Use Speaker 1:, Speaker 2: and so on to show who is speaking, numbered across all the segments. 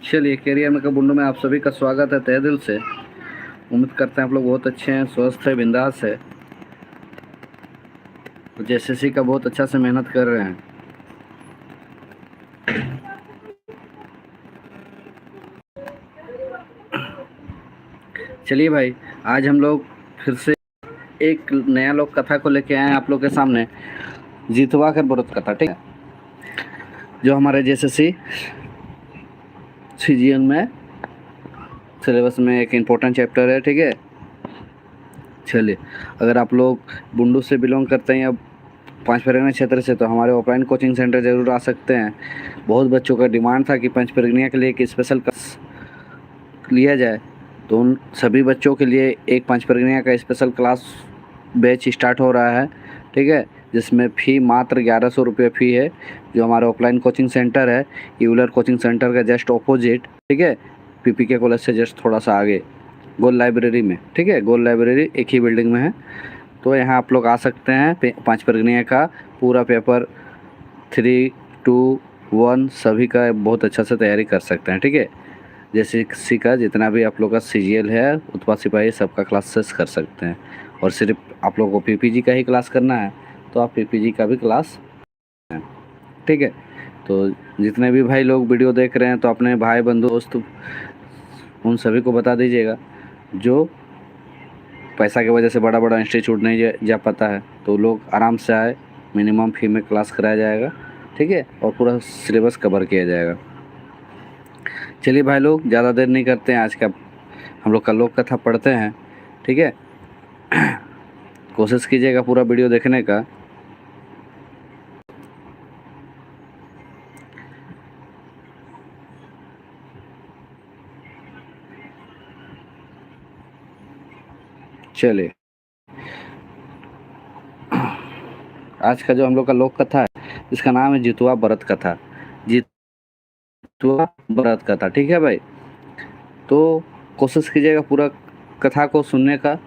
Speaker 1: चलिए, कैरियर में कबुंडू में आप सभी का स्वागत है तहे दिल से। उम्मीद करते हैं आप लोग बहुत अच्छे हैं, स्वस्थ है, बिंदास है, जेएसएससी का बहुत अच्छा से मेहनत कर रहे हैं। चलिए भाई, आज हम लोग फिर से एक नया लोक कथा को लेके आए हैं आप लोग के सामने, जितवा कर व्रत कथा। ठीक है, जो हमारे जेएसएससी सीजीएल में सिलेबस में एक इम्पोर्टेंट चैप्टर है। ठीक है, चलिए, अगर आप लोग बुंडू से बिलोंग करते हैं या 5 परगना क्षेत्र से, तो हमारे ऑफलाइन कोचिंग सेंटर ज़रूर आ सकते हैं। बहुत बच्चों का डिमांड था कि 5 परगनिया के लिए एक स्पेशल क्लास लिया जाए, तो उन सभी बच्चों के लिए एक 5 परगनिया का स्पेशल क्लास बैच स्टार्ट हो रहा है। ठीक है, जिसमें फ़ी मात्र 1100 रुपये फ़ी है, जो हमारा ऑफलाइन कोचिंग सेंटर है यूलर कोचिंग सेंटर का जस्ट ऑपोजिट। ठीक है, पीपीके कॉलेज से जस्ट थोड़ा सा आगे गोल लाइब्रेरी में। ठीक है, गोल लाइब्रेरी एक ही बिल्डिंग में है, तो यहाँ आप लोग आ सकते हैं। 5 परगनिया का पूरा पेपर 3, 2, 1 सभी का बहुत अच्छा से तैयारी कर सकते हैं। ठीक है, जैसे किसी का जितना भी आप लोग का सीजीएल है, उत्पाद सिपाही, सबका क्लासेस कर सकते हैं। और सिर्फ आप लोग को पीपीजी का ही क्लास करना है तो आप पीपीजी का भी क्लास है। ठीक है, तो जितने भी भाई लोग वीडियो देख रहे हैं, तो अपने भाई बंधु दोस्त उन सभी को बता दीजिएगा, जो पैसा की वजह से बड़ा बड़ा इंस्टीट्यूट नहीं जा पाता है, तो लोग आराम से आए, मिनिमम फ़ी में क्लास कराया जाएगा। ठीक है, और पूरा सिलेबस कवर किया जाएगा। चलिए भाई लोग, ज़्यादा देर नहीं करते हैं, आज का हम लोग का लोक कथा पढ़ते हैं। ठीक है, कोशिश कीजिएगा पूरा वीडियो देखने का। चलिए, आज का जो हम लोग का लोक कथा है, इसका नाम है जितवा व्रत कथा। जितवा व्रत कथा। ठीक है भाई, तो कोशिश कीजिएगा पूरा कथा को सुनने का,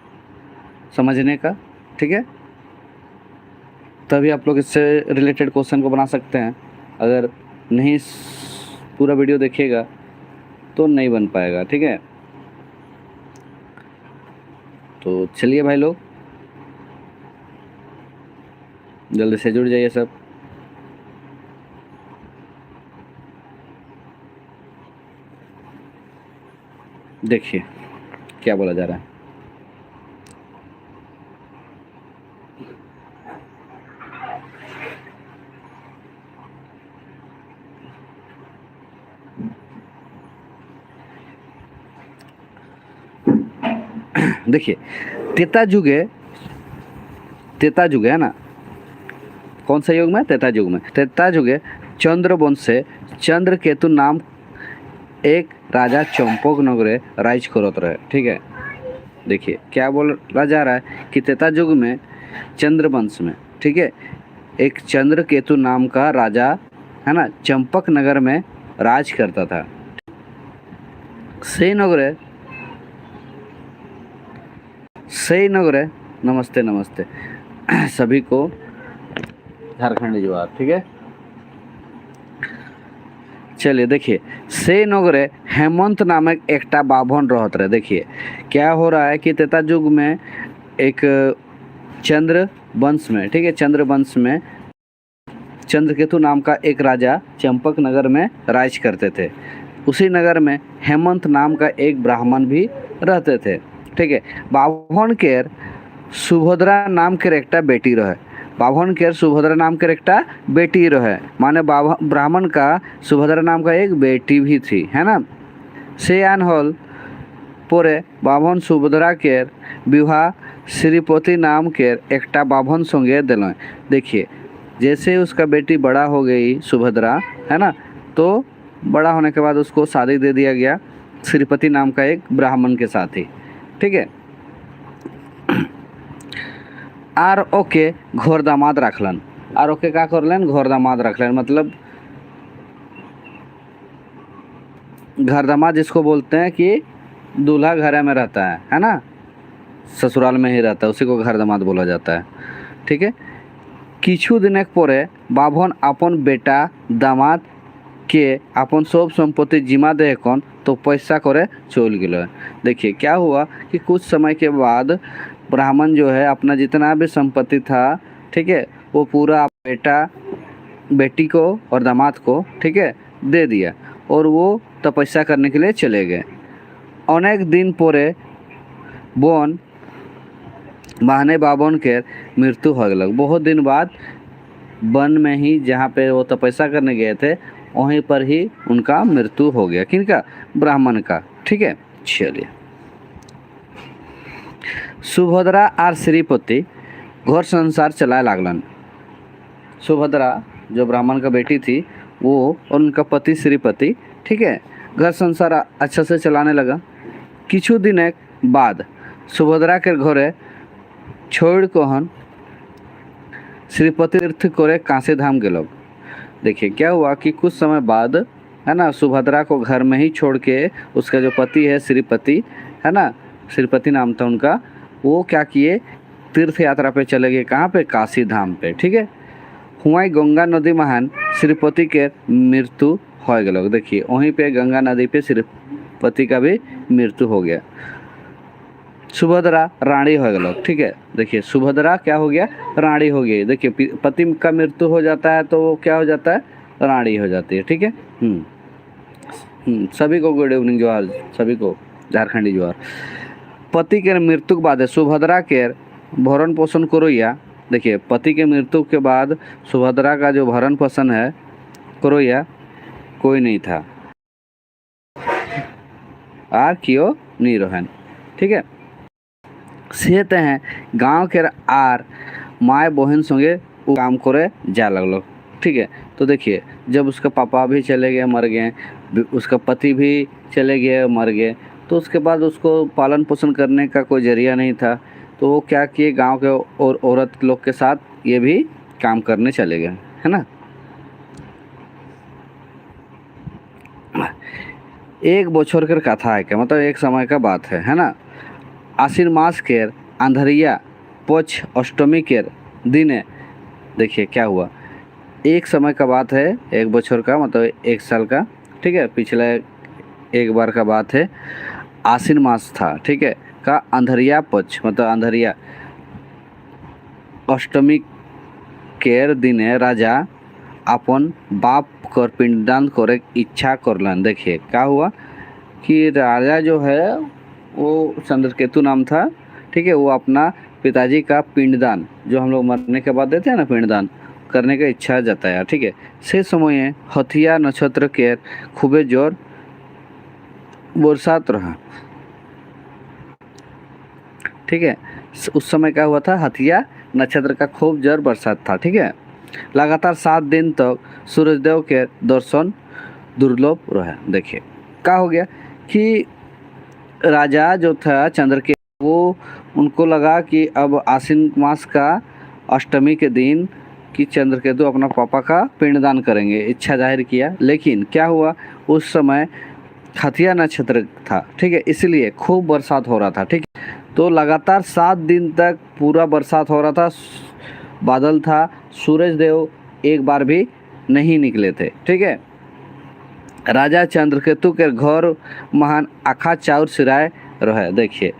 Speaker 1: समझने का। ठीक है, तभी आप लोग इससे रिलेटेड क्वेश्चन को बना सकते हैं। अगर नहीं पूरा वीडियो देखिएगा तो नहीं बन पाएगा। ठीक है, तो चलिए भाई लोग, जल्दी से जुड़ जाइए सब। देखिए क्या बोला जा रहा है। देखिए, त्रेता युग है ना, कौन सा युग में? त्रेता युग में। त्रेता युगे चंद्र वंश से चंद्र केतु नाम एक राजा चंपक नगरे राज करत रहे। ठीक है, देखिए क्या बोला जा रहा है कि त्रेता युग में चंद्र वंश में, ठीक है, एक चंद्र केतु नाम का राजा है ना, चंपक नगर में राज करता था। सही नगरे नमस्ते नमस्ते सभी को झारखंडी जवाहर। ठीक है, चलिए देखिए, से नगरे हेमंत नामक एकटा बाभन रहत रहे। देखिए क्या हो रहा है कि त्रेता युग में एक चंद्र वंश में, ठीक है, चंद्र वंश में चंद्रकेतु नाम का एक राजा चंपक नगर में राज करते थे। उसी नगर में हेमंत नाम का एक ब्राह्मण भी रहते थे। ठीक है, बाभन केर सुभद्रा नाम के एकटा बेटी रहे। बाभन केर सुभद्रा नाम के एकटा बेटी रहे, माने ब्राह्मण का सुभद्रा नाम का एक बेटी भी थी, है ना। से आन हल परे बाभन सुभद्रा केर विवाह श्रीपति नाम के एकटा बाभन संगे दिल। देखिए, जैसे उसका बेटी बड़ा हो गई सुभद्रा, है ना, तो बड़ा होने के बाद उसको शादी दे दिया गया श्रीपति नाम का एक ब्राह्मण के साथ ही। ठीक है, आर ओके घोर दामाद रखलन। आर ओके का करलन? घोर दामाद रखलन, मतलब घर दामाद जिसको बोलते हैं कि दूल्हा घर में रहता है ना, ससुराल में ही रहता है, उसी को घर दामाद बोला जाता है। ठीक है, किछु दिन परे बाभन अपन बेटा दामाद के अपन सब संपत्ति जिमा दे कौन तो पैसा करे चल गए। देखिए क्या हुआ कि कुछ समय के बाद ब्राह्मण जो है अपना जितना भी संपत्ति था, ठीक है, वो पूरा बेटा बेटी को और दामाद को, ठीक है, दे दिया और वो तपस्या करने के लिए चले गए। अनेक दिन परे बोन बहने बाबन के मृत्यु हो गल। बहुत दिन बाद वन में ही जहाँ पे वो तपस्या करने गए थे वहीं पर ही उनका मृत्यु हो गया। किनका? ब्राह्मण का। ठीक है, चलिए। सुभद्रा और श्रीपति घर संसार चलाए लागलन। सुभद्रा जो ब्राह्मण का बेटी थी वो और उनका पति श्रीपति, ठीक है, घर संसार अच्छा से चलाने लगा। किछु दिन बाद सुभद्रा के घरे छोड़ कहन श्रीपति तीर्थ करे काशी धाम गेलो। देखिए क्या हुआ कि कुछ समय बाद, है ना, सुभद्रा को घर में ही छोड़ के उसका जो पति है श्रीपति, है ना, श्रीपति नाम था उनका, वो क्या किए, तीर्थ यात्रा पे चले गए। कहाँ पे? काशी धाम पे। ठीक है, हुआ गंगा नदी महान श्रीपति के मृत्यु हो गए। देखिए वहीं पे गंगा नदी पे श्रीपति का भी मृत्यु हो गया। सुभद्रा रानी हो गया। ठीक है, देखिए सुभद्रा क्या हो गया? रानी हो गई। देखिए पति का मृत्यु हो जाता है तो वो क्या हो जाता है? रानी हो जाती है। ठीक है, सभी को गुड इवनिंग जोहार, सभी को झारखंडी जोहार। पति के मृत्यु के बाद सुभद्रा के भरण पोषण करोया। देखिए पति के मृत्यु के बाद सुभद्रा का जो भरण पोषण है करोया कोई नहीं था, आर क्यों नहीं रहन। ठीक है, सेहते हैं गांव के आर माए बहन संगे वो काम करे जा लगलो। ठीक है, तो देखिए जब उसका पापा भी चले गए मर गए, उसका पति भी चले गए मर गए, तो उसके बाद उसको पालन पोषण करने का कोई जरिया नहीं था। तो वो क्या किए, गांव के और औरत लोग के साथ ये भी काम करने चले गए, है ना। एक बछर के कथा है, क्या मतलब एक समय का बात है ना। आश्विन मास के अंधरिया पक्ष अष्टमी के दिन, देखिए क्या हुआ, एक समय का बात है, एक बछर का मतलब एक साल का। ठीक है, पिछला एक बार का बात है। आश्विन मास था, ठीक है, का अंधरिया पक्ष मतलब अंधरिया अष्टमी के दिन राजा अपन बाप कर पिंडदान करे इच्छा करलन। देखिए क्या हुआ कि राजा जो है वो चंद्रकेतु नाम था, ठीक है, वो अपना पिताजी का पिंडदान जो हम लोग मरने के बाद देते हैं ना, पिंडदान करने का इच्छा जताया। ठीक है, से समय हथिया नक्षत्र के खूबे जोर बरसात रहा। ठीक है, उस समय क्या हुआ था, हथिया नक्षत्र का खूब जोर बरसात था। ठीक है, लगातार 7 दिन तक सूरजदेव के दर्शन दुर्लभ रहा। देखिए क्या हो गया कि राजा जो था चंद्रकेतु, वो उनको लगा कि अब आश्विन मास का अष्टमी के दिन कि चंद्रकेतु अपना पापा का पिंडदान करेंगे, इच्छा जाहिर किया। लेकिन क्या हुआ, उस समय हथिया नक्षत्र था, ठीक है, इसलिए खूब बरसात हो रहा था। ठीक है, तो लगातार 7 दिन तक पूरा बरसात हो रहा था, बादल था, सूरज देव एक बार भी नहीं निकले थे। ठीक है, राजा चंद्रकेतु के घर महान आखा चाउर सिराय रहे। देखिए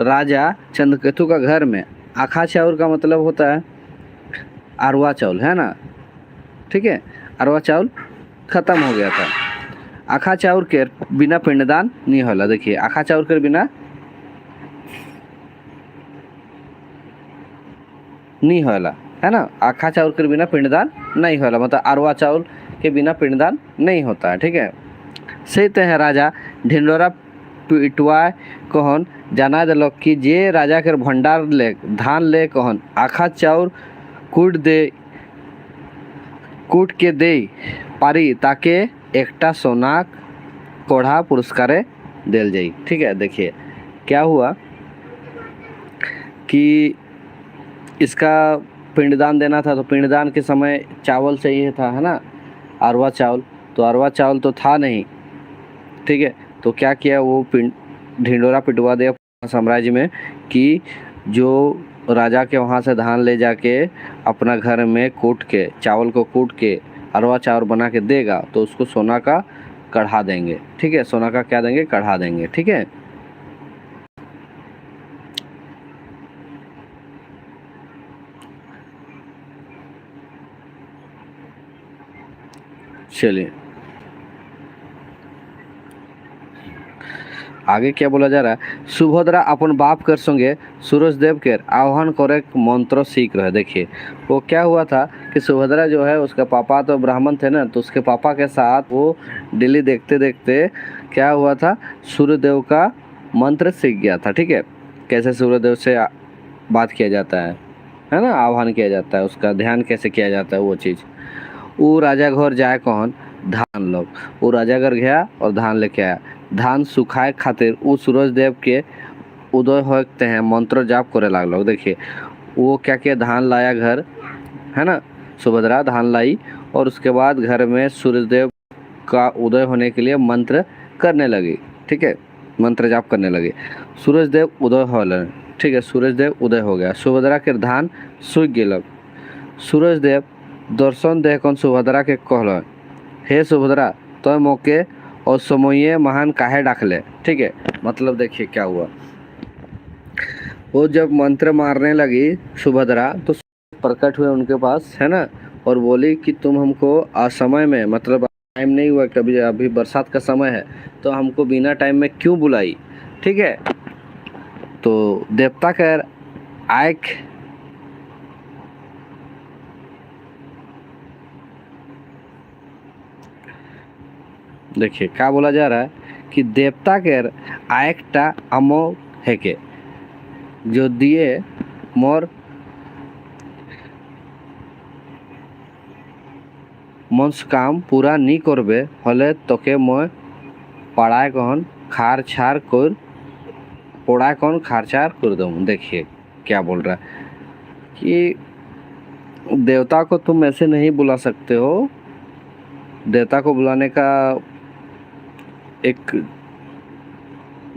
Speaker 1: राजा चंद्रकेतु का घर में आखा चाउर का मतलब होता है अरवा चावल, है ना। ठीक है, अरवा चावल खत्म हो गया था। आखा चाउर के बिना पिंडदान नहीं होला। देखिए आखा चाउर के बिना नहीं होला, है ना, आखा चाउर के बिना पिंडदान नहीं होला, मतलब अरवा चावल के बिना पिंडदान नहीं होता है। ठीक है, से तह राजा ढिंडोरा पिटवा कहन जाना दिल कि जे राजा के भंडार ले धान ले कहन आखा चाउर कूट के दे पारी ताके एकटा सोनाक कोढ़ा पुरस्कारे देल जाई। ठीक है, देखिए क्या हुआ कि इसका पिंडदान देना था, तो पिंडदान के समय चावल चाहिए था, है ना, अरवा चावल। तो अरवा चावल तो था नहीं। ठीक है, तो क्या किया, वो ढिंडोरा पिटवा दिया साम्राज्य में कि जो राजा के वहाँ से धान ले जाके अपना घर में कूट के, चावल को कूट के अरवा चावल बना के देगा तो उसको सोना का कढ़ा देंगे, ठीक है। सोना का क्या देंगे? कढ़ा देंगे, ठीक है। चलिए आगे क्या बोला जा रहा है? सुभद्रा अपन बाप कर संगे सूरजदेव के आह्वान करे मंत्र सीख रहे। देखिए वो क्या हुआ था कि सुभद्रा जो है उसका पापा तो ब्राह्मण थे ना, तो उसके पापा के साथ वो डेली देखते देखते क्या हुआ था, सूर्यदेव का मंत्र सीख गया था, ठीक है। कैसे सूर्यदेव से बात किया जाता है ना, आह्वान किया जाता है, उसका ध्यान कैसे किया जाता है वो चीज़। वो राजा घर जाए कौन? धान लोग। वो राजा घर गया और धान लेके आया। धान सुखाए खातिर वो सूरज देव के उदय होते हैं मंत्र जाप करे लागलो। देखिए वो क्या किया, धान लाया घर, है ना, सुभद्रा धान लाई और उसके बाद घर में सूर्यदेव का उदय होने के लिए मंत्र करने लगी, ठीक है, मंत्र जाप करने लगी। सूरजदेव उदय हो, ठीक है, सूरजदेव उदय हो गया। सुभद्रा के धान सूख गेलक। सूरजदेव दर्शन देख कौन सुभद्रा के कहल, हे सुभद्रा तो मौके और समये महान काहे डाकले, ठीक है। मतलब देखिए क्या हुआ, वो जब मंत्र मारने लगी सुभद्रा तो प्रकट हुए उनके पास, है ना, और बोली कि तुम हमको असमय में, मतलब टाइम नहीं हुआ, कभी अभी बरसात का समय है तो हमको बिना टाइम में क्यों बुलाई, ठीक है। तो देवता कर आयक देखिए क्या बोला जा रहा है कि देवता के आयकटा अमो है के जो दिए मोर मंस काम पूरा नहीं करबे हले तोके मैं पढ़ाए कौन खार छार कर पढ़ाए कौन खार छार कर दूँ। देखिए क्या बोल रहा है कि देवता को तुम ऐसे नहीं बुला सकते हो, देवता को बुलाने का एक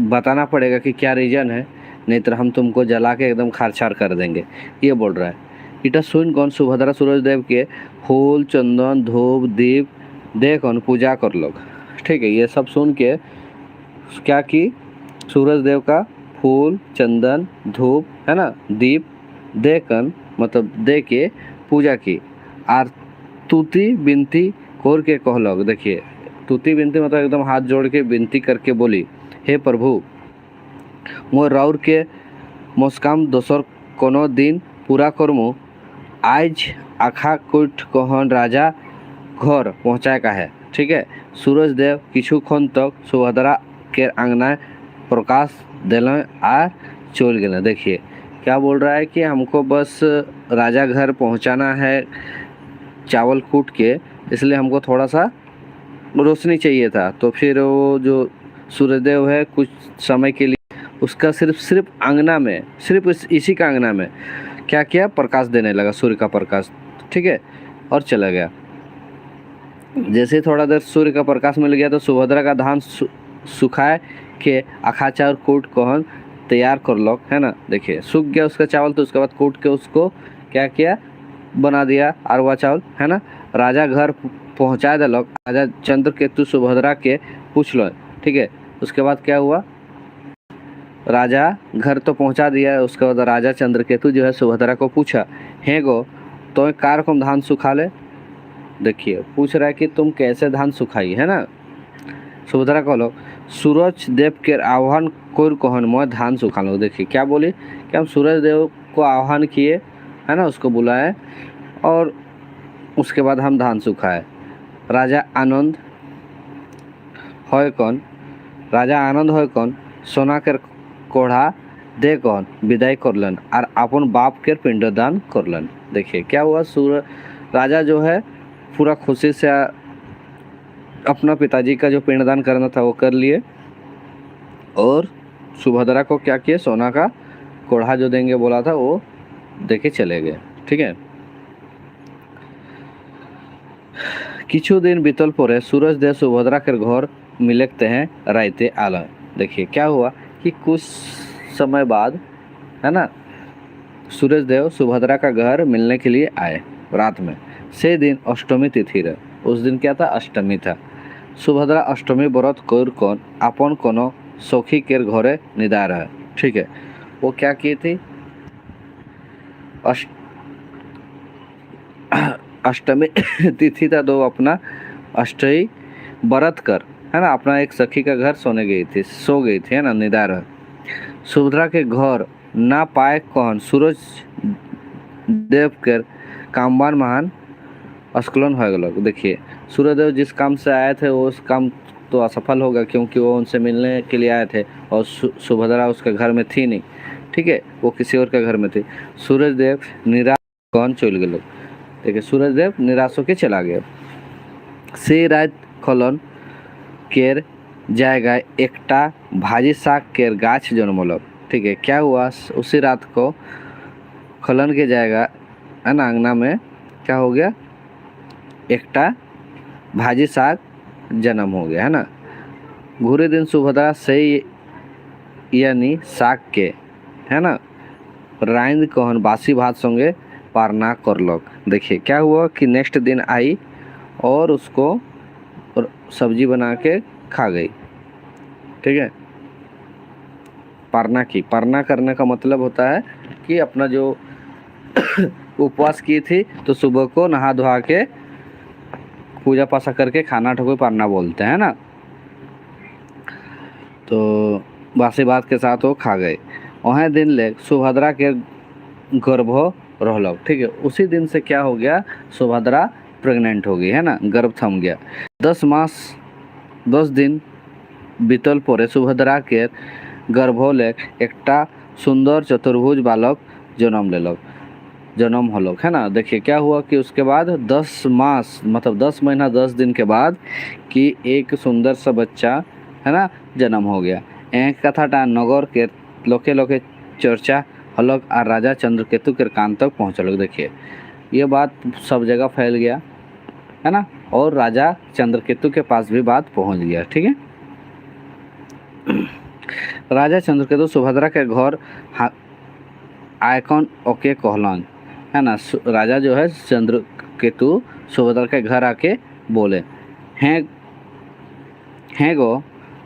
Speaker 1: बताना पड़ेगा कि क्या रीजन है, नहीं तो हम तुमको जला के एकदम खारछार कर देंगे, ये बोल रहा है। इटा सुन कौन सुभद्रा सूरजदेव के फूल चंदन धूप दीप दे कौन पूजा कर लोग, ठीक है। ये सब सुन के क्या की सूरजदेव का फूल चंदन धूप, है ना, दीप दे कन मतलब दे के पूजा की। आर तुति बिनती कोर के कहलोग। देखिए तुति बिनती मतलब एकदम हाथ जोड़ के विनती करके बोली, हे प्रभु मोर राउर के मुस्काम दोसर कोनो दिन पूरा करमु, आज आखा कुट कहन राजा घर पहुँचाए का है, ठीक है। सूरजदेव किछुक्षण तक सुभद्रा के आंगना प्रकाश दिल आ चल गए। देखिए क्या बोल रहा है कि हमको बस राजा घर पहुंचाना है चावल कूट के, इसलिए हमको थोड़ा सा रोशनी चाहिए था। तो फिर वो जो सूर्यदेव है कुछ समय के लिए उसका सिर्फ आंगना में, सिर्फ इसी का आंगना में क्या किया, प्रकाश देने लगा, सूर्य का प्रकाश, ठीक है, और चला गया। जैसे ही थोड़ा देर सूर्य का प्रकाश मिल गया तो सुभद्रा का धान सुखाए के आखा चावल कूट कहन तैयार कर लो, है ना। देखिए सूख गया उसका चावल तो उसके बाद कूट के उसको क्या किया, बना दिया अरवा चावल, है ना। राजा घर पहुंचा दिलक। राजा चंद्रकेतु सुभद्रा के पूछ लो, ठीक है। उसके बाद क्या हुआ, राजा घर तो पहुंचा दिया, उसके बाद राजा चंद्रकेतु जो है सुभद्रा को पूछा, हे गो तो कार को धान सुखा ले। देखिए पूछ रहा है कि तुम कैसे धान सुखाई, है ना। सुभद्रा को लो सूरज देव के आह्वान कोर कहन मैं धान सुखा लो। देखिए क्या बोली कि हम सूरज देव को आह्वान किए, है ना, उसको बुलाए और उसके बाद हम धान सुखाए। राजा आनंद होय कौन, राजा आनंद होय कौन सोना के कोढ़ा दे कौन विदाई करलन और अपन बाप के पिंडदान करलन। देखिए क्या हुआ, राजा जो है पूरा खुशी से अपना पिताजी का जो पिंडदान करना था वो कर लिए और सुभद्रा को क्या किए, सोना का कोढ़ा जो देंगे बोला था वो देके चले गए, ठीक है। किछु दिन बीतल पर सूरजदेव सुभद्रा के घर मिलते हैं रायते आल। देखिए क्या हुआ कि कुछ समय बाद, है ना, सूरजदेव सुभद्रा का घर मिलने के लिए आए रात में। से दिन अष्टमी तिथि रहे। उस दिन क्या था, अष्टमी था। सुभद्रा अष्टमी व्रत कर कौन अपन कोनो सखी के घरे निदार है। ठीक है, वो क्या की थी, अष्टमी तिथि था तो अपना अष्टमी व्रत कर, है ना, अपना एक सखी का घर सोने गई थी, सो गई थी, है ना, निदार है। सुभद्रा के घर ना पाए कौन सूरज देव के कामवान महान अस्खलन हो गया। देखिए, सूर्यदेव जिस काम से आए थे वो उस काम तो असफल होगा, क्योंकि वो उनसे मिलने के लिए आए थे और सुभद्रा उसके घर में थी नहीं। ठीक है, वो किसी और के घर में थी। सूरजदेव निराश कौन चल गए। देखिए, सूरजदेव निराश होकर चला गया। से रात खलन केर जाएगा एकटा भाजी साग केर गाछ जन्मलक। ठीक है, क्या हुआ, उसी रात को खलन के जाएगा, है ना, अंगना में क्या हो गया, एकटा भाजी साग जन्म हो गया, है ना। घूरे दिन सुभद्रा से यानी साग के, है ना, राइंद कहन बासी भात संगे पारना करलक। देखिए क्या हुआ कि नेक्स्ट दिन आई और उसको सब्जी बना के खा गई। ठीक है, पारना की, पारना करने का मतलब होता है कि अपना जो उपवास की थी तो सुबह को नहा धोआ के पूजा पासा करके खाना ठोको पारना बोलते हैं ना। तो बासी बात के साथ वो खा गए। वह दिन ले सुभद्रा के गर्भ रहलक। ठीक है, उसी दिन से क्या हो गया, सुभद्रा प्रेग्नेंट हो गई, है ना, गर्भ थम गया। 10 मास 10 दिन बीतल पर सुभद्रा के गर्भ ले एकटा सुंदर चतुर्भुज बालक जन्म होलक, है ना। देखिए क्या हुआ कि उसके बाद 10 मास मतलब 10 महीना 10 दिन के बाद कि एक सुंदर सा बच्चा, है ना, जन्म हो गया। एक कथाटा नगर के लोके लोके चर्चा हलक और राजा चंद्रकेतु के कान तक पहुँचलक। देखिए ये बात सब जगह फैल गया, है ना, और राजा चंद्रकेतु के पास भी बात पहुँच गया। ठीक है, राजा चंद्रकेतु सुभद्रा के घर आयकन ओके कहलन, है ना। राजा जो है चंद्रकेतु सुभद्रा के घर आके बोले, हैं गो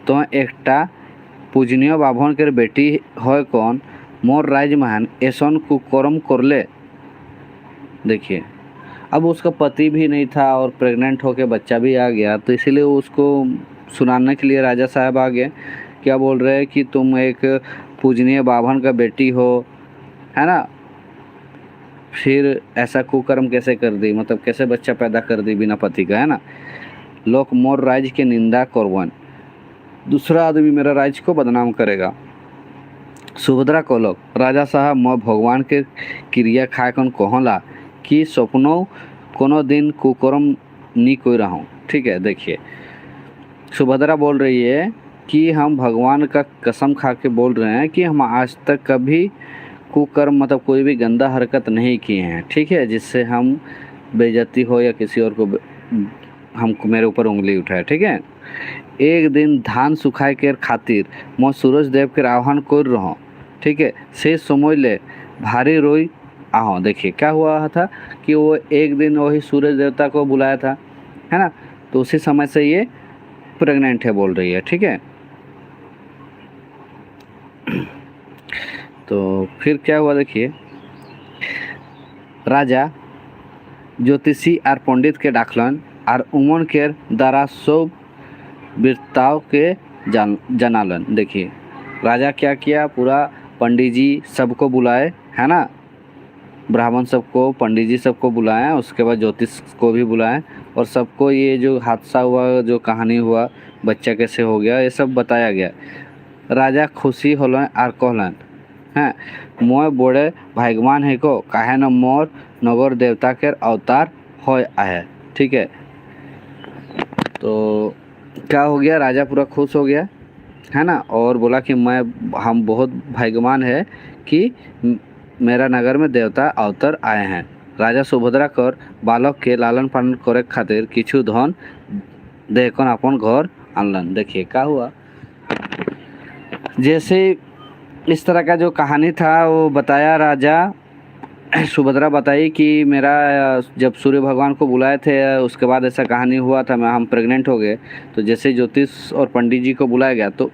Speaker 1: तो एकटा पूजनीय बाभन के बेटी है कौन, मोर राजमहल ऐसन कुकर्म कर ले। देखिए अब उसका पति भी नहीं था और प्रेग्नेंट होके बच्चा भी आ गया, तो इसीलिए उसको सुनाने के लिए राजा साहब आ गए। क्या बोल रहे हैं कि तुम एक पूजनीय बाभन का बेटी हो, है ना, फिर ऐसा कुकर्म कैसे कर दी, मतलब कैसे बच्चा पैदा कर दी बिना पति का, है ना। लोग मोर राज के निंदा करवन, दूसरा आदमी मेरा राज को बदनाम करेगा। सुभद्रा को लोग राजा साहब मैं भगवान के क्रिया खाए कौन कहला कि सपनों कोनो दिन कुकर्म नहीं कोई रहा हूँ। ठीक है, देखिए सुभद्रा बोल रही है कि हम भगवान का कसम खा के बोल रहे हैं कि हम आज तक कभी कुकर्म मतलब कोई भी गंदा हरकत नहीं किए हैं। ठीक है, जिससे हम बेइज्जती हो या किसी और को हमको मेरे ऊपर उंगली उठाए। ठीक है, एक दिन धान सुखाए के खातिर मैं सूरज देव के आह्वान कर रहा। ठीक है, से समय ले भारी रोई आहो। देखिए क्या हुआ था कि वो एक दिन वही सूरज देवता को बुलाया था, है ना, तो उसी समय से ये प्रेग्नेंट है बोल रही है। ठीक है, तो फिर क्या हुआ, देखिए राजा ज्योतिषी और पंडित के डाकलन और उमन के द्वारा सब वृत्ताव के जनालन। देखिए राजा क्या किया, पूरा पंडित जी सबको बुलाए, है ना, ब्राह्मण सबको, पंडित जी सबको बुलाएं, उसके बाद ज्योतिष को भी बुलाएं और सबको ये जो हादसा हुआ, जो कहानी हुआ, बच्चा कैसे हो गया, ये सब बताया गया। राजा खुशी होलन और कहलन, हैं मोय बड़े भाग्यवान है को काहे न मोर नगर देवता के अवतार हो आए। ठीक है, तो क्या हो गया, राजा पूरा खुश हो गया, है ना, और बोला कि हम बहुत भाग्यवान है कि मेरा नगर में देवता अवतार आए हैं। राजा सुभद्रा कर बालक के लालन पालन करे खातिर किछु धन देकन अपन घर आनलन। देखिए क्या हुआ, जैसे इस तरह का जो कहानी था वो बताया राजा सुभद्रा बताई कि मेरा जब सूर्य भगवान को बुलाए थे उसके बाद ऐसा कहानी हुआ था, हम प्रेग्नेंट हो गए। तो जैसे ज्योतिष और पंडित जी को बुलाया गया तो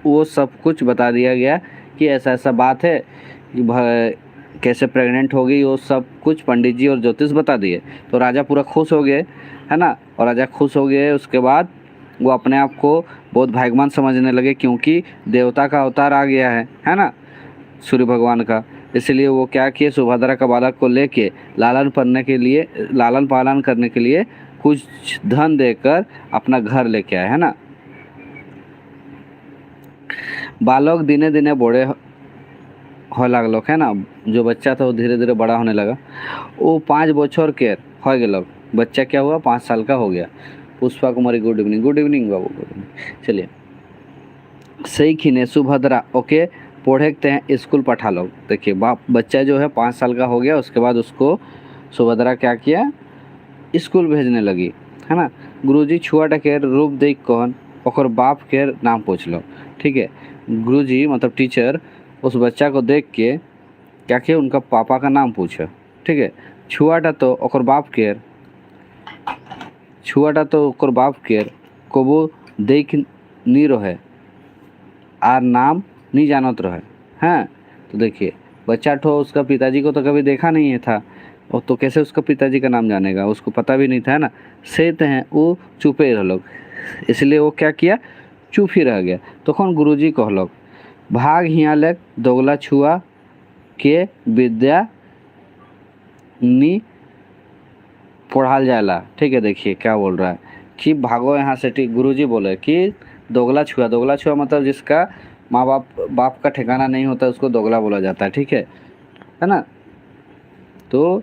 Speaker 1: वो सब कुछ बता दिया गया कि ऐसा ऐसा बात है कि कैसे प्रेग्नेंट हो गई, वो सब कुछ पंडित जी और ज्योतिष बता दिए। तो राजा पूरा खुश हो गए, है ना। और राजा खुश हो गए, उसके बाद वो अपने आप को बहुत भाग्यवान समझने लगे, क्योंकि देवता का अवतार आ गया है ना, सूर्य भगवान का। इसलिए वो क्या किए, सुभद्रा का बालक को लेके लालन पालन करने के लिए कुछ धन देकर अपना घर लेके आए, है ना। बालक दिने दिने बड़े हो लागल, है ना। जो बच्चा था वो धीरे धीरे बड़ा होने लगा। वो 5 बछर के हो गए, बच्चा क्या हुआ 5 साल का हो गया। पुष्पा कुमारी गुड इवनिंग बाबू, गुड इवनिंग। चलिए, सही खिने सुभद्रा ओके पढ़ते हैं स्कूल पठा लो। देखिए बच्चा जो है 5 साल का हो गया, उसके बाद उसको सुभद्रा क्या किया, स्कूल भेजने लगी, है ना। गुरुजी छुआटा के रूप देख कौन और बाप के नाम पूछ लो। ठीक है, गुरुजी मतलब टीचर उस बच्चा को देख के क्या किया, उनका पापा का नाम पूछा। ठीक है, छुआटा तो और बाप के को वो देख नहीं रहे आर नाम नहीं जानत रहे हैं। तो देखिए बच्चा ठो उसका पिताजी को तो कभी देखा नहीं है था, और तो कैसे उसका पिताजी का नाम जानेगा, उसको पता भी नहीं था, है ना। सेत हैं वो चुपे रह लोग, इसलिए वो क्या किया, चुप ही रह गया। तखन गुरुजी कहलक भाग हिया ले दोगला छुआ के विद्या नी पढ़ाल जाला। ठीक है, देखिए क्या बोल रहा है कि भागो यहाँ से। ठीक, गुरुजी बोले कि दोगला छुआ मतलब जिसका माँ बाप का ठिकाना नहीं होता उसको दोगला बोला जाता है। ठीक है ना। तो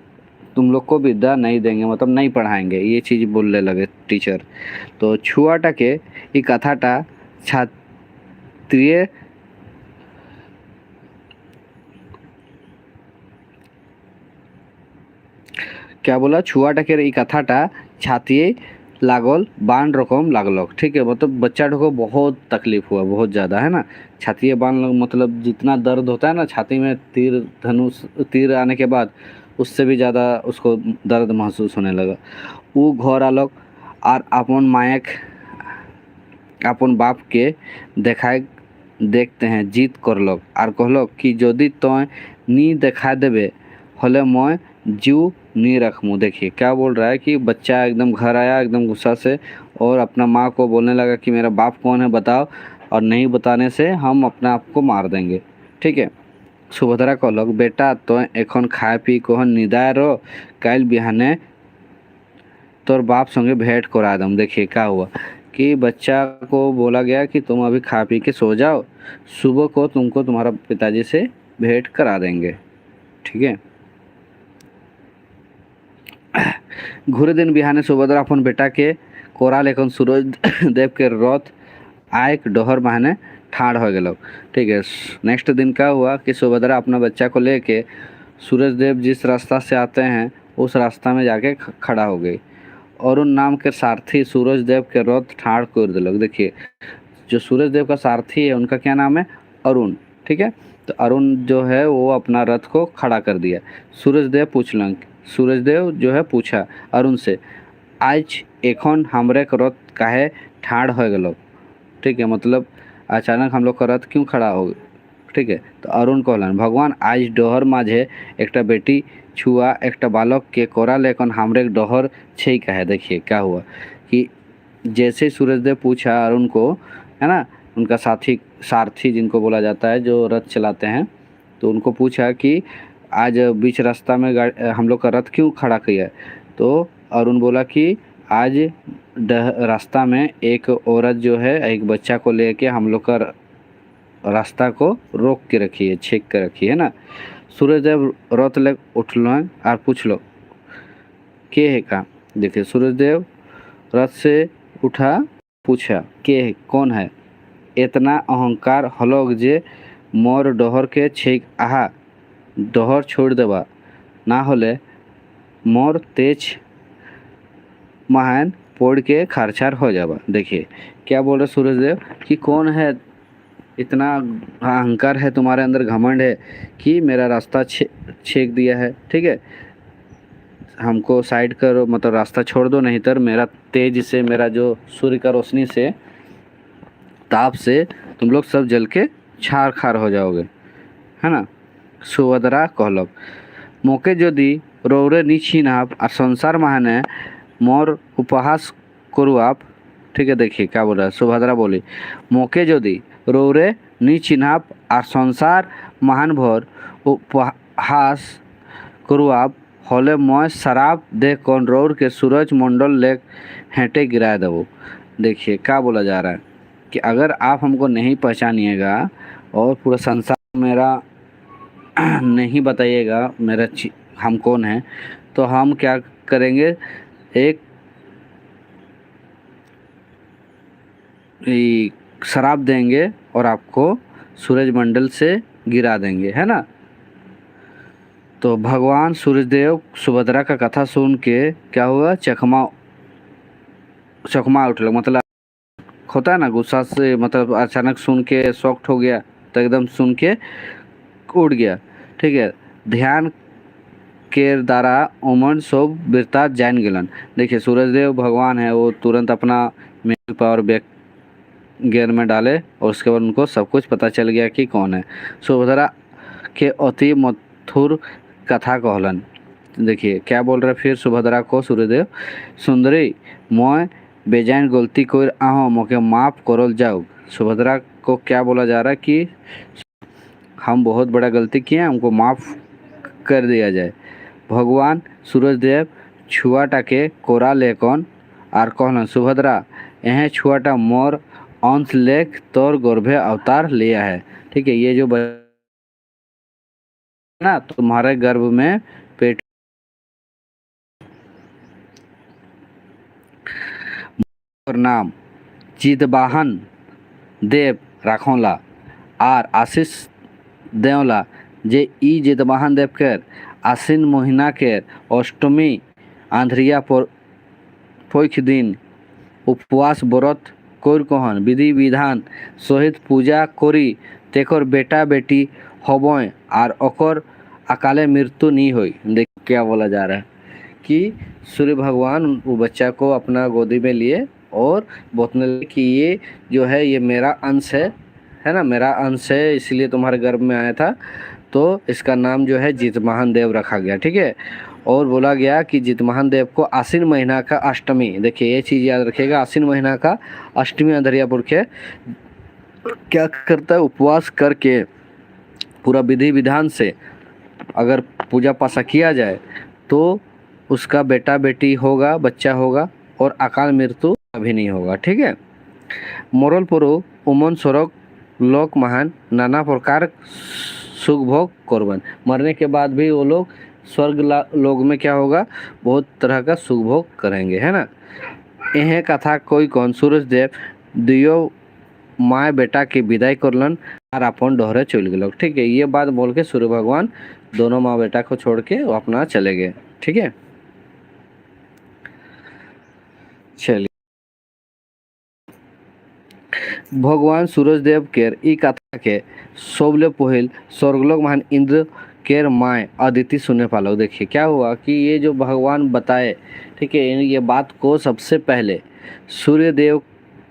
Speaker 1: तुम लोग को विद्या नहीं देंगे मतलब नहीं पढ़ाएंगे, ये चीज़ बोलने लगे टीचर। तो छुआटा के ये कथाटा छात्रीय क्या बोला, छुआटा के ई कथाटा छातिए लागल बान रकम लागलक। ठीक है, मतलब बच्चा को बहुत तकलीफ हुआ, बहुत ज़्यादा, है ना। छातिए बान मतलब जितना दर्द होता है ना छाती में, तीर आने के बाद उससे भी ज़्यादा उसको दर्द महसूस होने लगा। वो घर आलक और अपन मायक अपन बाप के देखते हैं जीत करलक और कहलक कि यदि तय नी देखा देवे हले मैं जीव नहीं रखूँ। देखिए क्या बोल रहा है कि बच्चा एकदम घर आया एकदम गुस्सा से और अपना माँ को बोलने लगा कि मेरा बाप कौन है बताओ, और नहीं बताने से हम अपने आप को मार देंगे। ठीक है, सुभद्रा कहलक बेटा तो एखन खाए पी कहन निदाय रो, कल बिहाने तोर बाप संगे भेंट करा दम। देखिए क्या हुआ कि बच्चा को बोला गया कि तुम अभी खा पी के सो जाओ, सुबह को तुमको तुम्हारा पिताजी से भेंट करा देंगे। ठीक है, घुरे दिन बिहाने सुभद्रा अपन बेटा के कोरा लेकिन सूरज देव के रथ आयक डोहर बहाने ठाड़ हो गए। ठीक है, नेक्स्ट दिन क्या हुआ कि सुभद्रा अपना बच्चा को लेके सूरज देव जिस रास्ता से आते हैं उस रास्ता में जाके खड़ा हो गई। अरुण नाम के सारथी सूरज देव के रथ ठाड़ कर दिलक। देखिए जो सूरज देव का सारथी है उनका क्या नाम है, अरुण। ठीक है, तो अरुण जो है वो अपना रथ को खड़ा कर दिया। सूरजदेव जो है पूछा अरुण से आज एखन हमरे के रथ काहे ठाड़ हो गलो। ठीक है, मतलब अचानक हम लोग का रथ क्यों खड़ा हो। ठीक है, तो अरुण कहलन भगवान आज डोहर माझे एक बेटी छुआ एक बालक के कोरा लेकिन हमरे डोहर छे कहे। देखिए क्या हुआ कि जैसे सूरजदेव पूछा अरुण को, है ना, उनका सारथी जिनको बोला जाता है जो रथ चलाते हैं, तो उनको पूछा कि आज बीच रास्ता में हम लोग का रथ क्यों खड़ा किया है। तो अरुण बोला कि आज रास्ता में एक औरत जो है एक बच्चा को लेके हम लोग का रास्ता को रोक के रखी है, छेक के रखी है ना। सूरजदेव रथ ले उठल और पूछलो के है का। देखिए सूरजदेव रथ से उठा, पूछा के है, कौन है, इतना अहंकार हलोग जे मोर डोहर के छेक आहा डोहर छोड़ देवा ना होले मोर तेज महान पोड़ के खारछार हो जावा। देखिए क्या बोल रहे सूरजदेव कि कौन है इतना अहंकार है तुम्हारे अंदर, घमंड है कि मेरा रास्ता छेक दिया है, ठीक है। हमको साइड करो, मतलब रास्ता छोड़ दो, नहीं तो मेरा तेज से, मेरा जो सूर्य का रोशनी से, ताप से तुम लोग सब जल के छार खार हो जाओगे, है ना। सुभद्रा कहलक मोके यदि रौरे नी छीनाब और संसार महाने मोर उपहास करू आप, ठीक है। देखिए क्या बोल रहा है, सुभद्रा बोली मोके यदि रौरे नी चिन्हाप और संसार महान भर उपहास करू आप, होले मैं शराब दे कौन रौर के सूरज मंडल ले हेंटे गिरा देवो। देखिए क्या बोला जा रहा है कि अगर आप हमको नहीं पहचानिएगा और पूरा संसार मेरा नहीं बताइएगा मेरा हम कौन हैं, तो हम क्या करेंगे, एक शराब देंगे और आपको सूरज मंडल से गिरा देंगे, है ना। तो भगवान सूर्यदेव सुभद्रा का कथा सुन के क्या हुआ, चकमा उठ लगा, मतलब होता है ना गुस्सा से, मतलब अचानक सुन के शॉक्ड हो गया, तो एकदम सुन के उठ गया, ठीक है। ध्यान के द्वारा ओमन सब बिरता जान गेलन। देखिए सूरजदेव भगवान है, वो तुरंत अपना मेल पावर बैक गियर में डाले और उसके बाद उनको सब कुछ पता चल गया कि कौन है। सुभद्रा के अति मधुर कथा कहलन। देखिए क्या बोल रहे फिर सुभद्रा को सूर्यदेव, सुंदरी मैं बेजान गलती कोई आहो मोके माफ़ करल जाओ। सुभद्रा को क्या बोला जा रहा है कि हम बहुत बड़ा गलती किए, हमको माफ़ कर दिया जाए। भगवान सूरजदेव छुआटाके कोरा लेकन और कहलन सुभद्रा यह छुआटा मोर अंश लेख तोर गर्भे अवतार लिया है, ठीक है। ये जो ना तुम्हारे गर्भ में पेट और नाम जितवाहन देव राखोला और आशीष देवला जे ई जितवाहन देव के आश्विन महीना के अष्टमी आंध्रिया पर पैख दिन उपवास व्रत कर कहन विधि विधान सहित पूजा करी तेकर बेटा बेटी हबय और ओकर अकाले मृत्यु नहीं हुई। देख क्या बोला जा रहा है कि सूर्य भगवान वो बच्चा को अपना गोदी में लिए और बोलने लगे कि ये जो है ये मेरा अंश है ना, मेरा अंश है, इसलिए तुम्हारे गर्भ में आया था। तो इसका नाम जो है जितवाहन देव रखा गया, ठीक है। और बोला गया कि जितवाहन देव को आश्विन महीना का अष्टमी, देखिए ये चीज़ याद रखिएगा, आश्विन महीना का अष्टमी अंधरियापुर के क्या करता है, उपवास करके पूरा विधि विधान से अगर पूजा पासा किया जाए तो उसका बेटा बेटी होगा, बच्चा होगा और अकाल मृत्यु कभी नहीं होगा, ठीक है। मोरल पुरु उमन स्वरक लोक महान नाना प्रकार सुख भोग करबन, मरने के बाद भी वो लोग स्वर्ग लोक में क्या होगा, बहुत तरह का सुख भोग करेंगे, है ना। यह कथा कोई कौन सूरजदेव दियो माँ बेटा के विदाई करलन और अपन डोहरे चल गए, ठीक है। ये बात बोल के सूर्य भगवान दोनों माँ बेटा को छोड़ के वो अपना चले गए, ठीक है। चलिए भगवान सूरजदेव केर ई कथा के सबले पहिल स्वर्गलोक महान इंद्र केर माए अदिति सुनने पालो। देखिए क्या हुआ कि ये जो भगवान बताए, ठीक है, ये बात को सबसे पहले सूर्यदेव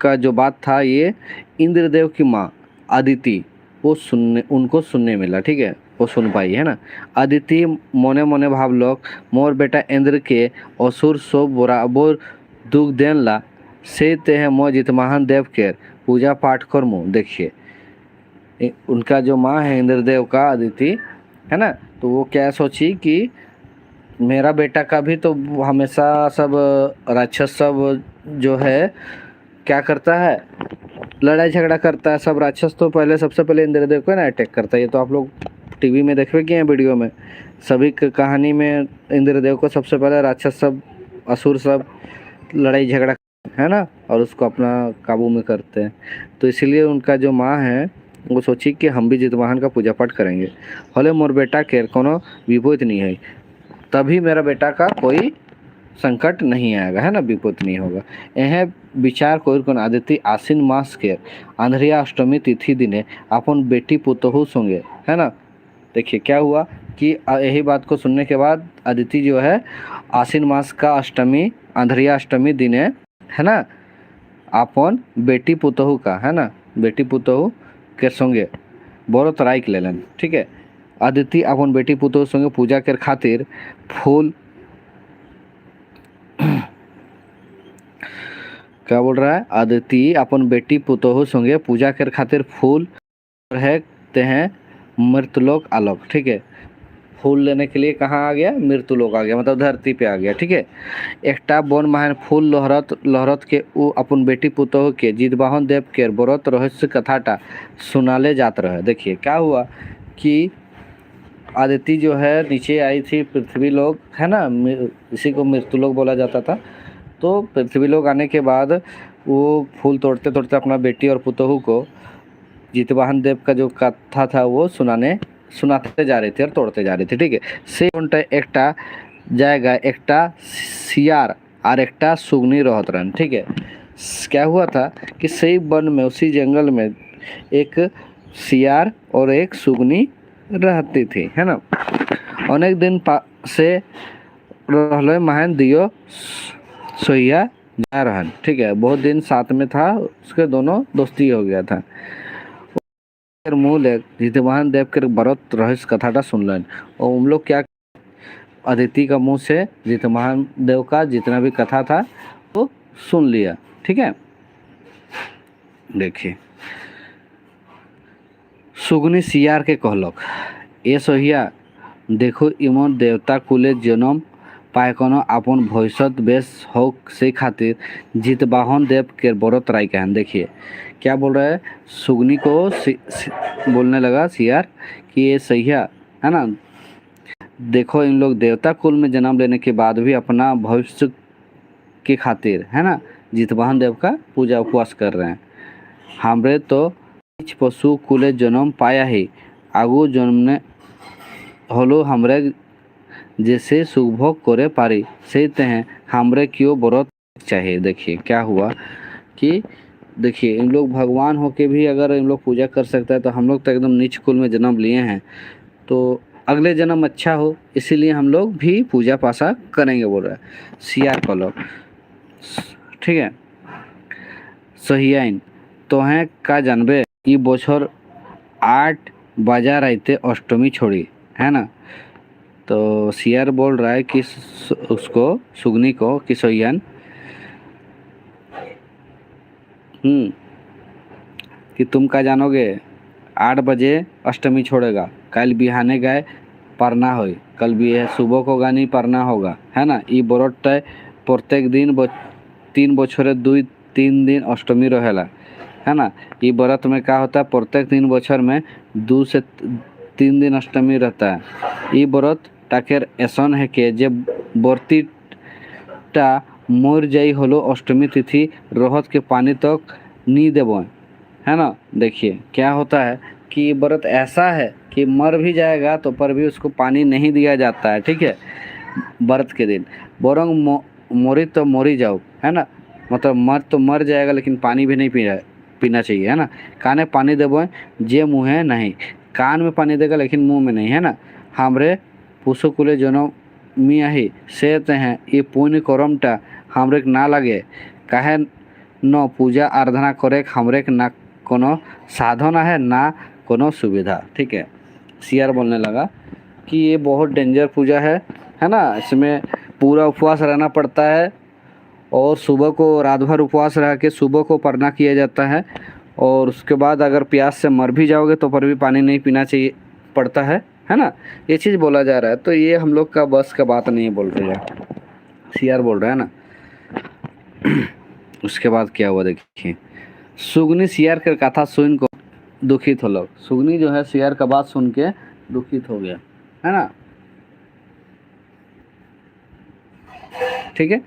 Speaker 1: का जो बात था ये इंद्रदेव की माँ अदिति उनको सुनने मिला, ठीक है, वो सुन पाई, है ना। अदिति मोने मोने भाव लोग मोर बेटा इंद्र के असुर सब बराबर दुख देन ला से ते है मो जितवाहन देव के पूजा पाठ कर मुँह। देखिए उनका जो माँ है इंद्रदेव का अदिति, है ना, तो वो क्या सोची कि मेरा बेटा का भी तो हमेशा सब राक्षस सब जो है क्या करता है, लड़ाई झगड़ा करता है, सब राक्षस तो पहले सबसे पहले इंद्रदेव को ना अटैक करता है। ये तो आप लोग टीवी में देखे किए हैं, वीडियो में सभी कहानी में इंद्रदेव को सबसे पहले राक्षस सब असुर सब लड़ाई झगड़ा, है ना, और उसको अपना काबू में करते हैं। तो इसीलिए उनका जो माँ है वो सोची कि हम भी जितवाहन का पूजा पाठ करेंगे, भले मोर बेटा के कोनो विपद नहीं है, तभी मेरा बेटा का कोई संकट नहीं आएगा, है ना, विपद नहीं होगा। यह विचार कर आदित्य आश्विन मास के अंधरिया अष्टमी तिथि दिने अपन बेटी पुतोहू संगे, है ना। देखिए क्या हुआ कि यही बात को सुनने के बाद अदिति जो है आश्विन मास का अष्टमी अंधरिया अष्टमी दिने, है ना, अपन बेटी पुतोहू का, है ना, बेटी पुतोहू के संगे व्रत राइख लेलन। ठीक है, अदिति अपन बेटी पुतोहू संगे पूजा के खातिर फूल क्या बोल रहा है, अदिति अपन बेटी पुतोहू संगे पूजा के खातिर फूल रहते हैं मृतलोक आलोक। ठीक है, फूल लेने के लिए कहाँ आ गया, मृत्युलोक आ गया, मतलब धरती पे आ गया। ठीक है, एकटा बन महान फूल लहरत लहरत के उ अपन बेटी पुतोह के जितवाहन देव के व्रत रहस्य कथाटा सुनाले जात रहे। देखिए क्या हुआ कि आदिति जो है नीचे आई थी पृथ्वी लोक, है ना, इसी को मृत्युलोक बोला जाता था। तो पृथ्वी लोक आने के बाद वो फूल तोड़ते तोड़ते अपना बेटी और पुतोहू को जितवाहन देव का जो कथा था वो सुनाते जा रहे थे और तोड़ते जा रहे थे। ठीक है, से एकटा जाएगा एकटा सियार और एकटा सुगनी रहत रहन। ठीक है, क्या हुआ था कि सही वन में उसी जंगल में एक सियार और एक सुगनी रहती थी, है ना। अनेक दिन से रहलो महान दियो सोहिया जा रहन। ठीक है, बहुत दिन साथ में था, उसके दोनों दोस्ती हो गया था। मूल जितवाहन देव के व्रत रहस्य कथाटा सुनलन और हम लोग क्या अदिति का मुंह से जितवाहन देव का जितना भी कथा था वो सुन लिया। ठीक है, देखिए सुगनी सियार के कहलक, ए सोहिया देखो इमन देवता कुले जन्म पाए कोनो अपन भविष्यत बेस हो से खातिर जितवाहन देव के व्रत राय कहन। देखिए क्या बोल रहा है, सुगनी को बोलने लगा सियार कि ये सहिया, है ना, देखो इन लोग देवता कुल में जन्म लेने के बाद भी अपना भविष्य के खातिर, है ना, जितवाहन देव का पूजा उपवास कर रहे हैं। हमरे तो नीच पशु कुले जन्म पाया ही आगू जन्मने हलो हमरे जैसे सुखभोग करे पारी से हैं हमरे क्यों व्रत चाहिए। देखिए क्या हुआ कि देखिए इन लोग भगवान हो के भी अगर इन लोग पूजा कर सकता है तो हम लोग तो एकदम नीच कुल में जन्म लिए हैं, तो अगले जन्म अच्छा हो इसीलिए हम लोग भी पूजा पासा करेंगे, बोल रहा है सियार को लोग। ठीक है, सहियाइन तो हैं का जानबे ई बछर 8 बजा रहते अष्टमी छोड़ी, है ना। तो सियार बोल रहा है कि उसको सुगनी को कि सहियान कि तुम क्या जानोगे 8 बजे अष्टमी छोड़ेगा, कल बिहाने गए परना हो, कल भी है सुबह को गानी परना होगा, है ना। ये व्रत तय प्रत्येक दिन 3 बछरे 2-3 दिन अष्टमी रहेला, है ना। ये व्रत में क्या होता है, प्रत्येक 3 बछर में 2 से 3 दिन अष्टमी रहता है। ये व्रत टाकेर ऐसन है कि जब बर्तीटा मर जाई हलो अष्टमी तिथि रहत के पानी तक नहीं देव, है ना। देखिए क्या होता है कि व्रत ऐसा है कि मर भी जाएगा तो पर भी उसको पानी नहीं दिया जाता है। ठीक है, व्रत के दिन बरंग मोरी तो मोरी जाओ, है ना, मतलब मर तो मर जाएगा लेकिन पानी भी नहीं पीना चाहिए, है ना। काने पानी देव जे मुँह नहीं, कान में पानी देगा लेकिन मुँह में नहीं, है ना। हमरे पुसो कुले जन्म मियाही से हैं ये पुण्य करमटा हमरे ना लगे काहे न पूजा आराधना करे हमरे ना कोनो साधन है ना कोनो सुविधा। ठीक है, सियार बोलने लगा कि ये बहुत डेंजर पूजा है ना, इसमें पूरा उपवास रहना पड़ता है और सुबह को रात भर उपवास रह के सुबह को परना किया जाता है और उसके बाद अगर प्यास से मर भी जाओगे तो पर भी पानी नहीं पीना चाहिए पड़ता है ना। ये चीज़ बोला जा रहा है, तो ये हम लोग का बस का बात नहीं बोल रहे हैं, सियार बोल रहा है ना। उसके बाद क्या हुआ देखिए, सुगनी सियार के कथा सुन को दुखित हो लोग, सुगनी जो है सियार का बात सुन के दुखित हो गया, है ना। ठीक है,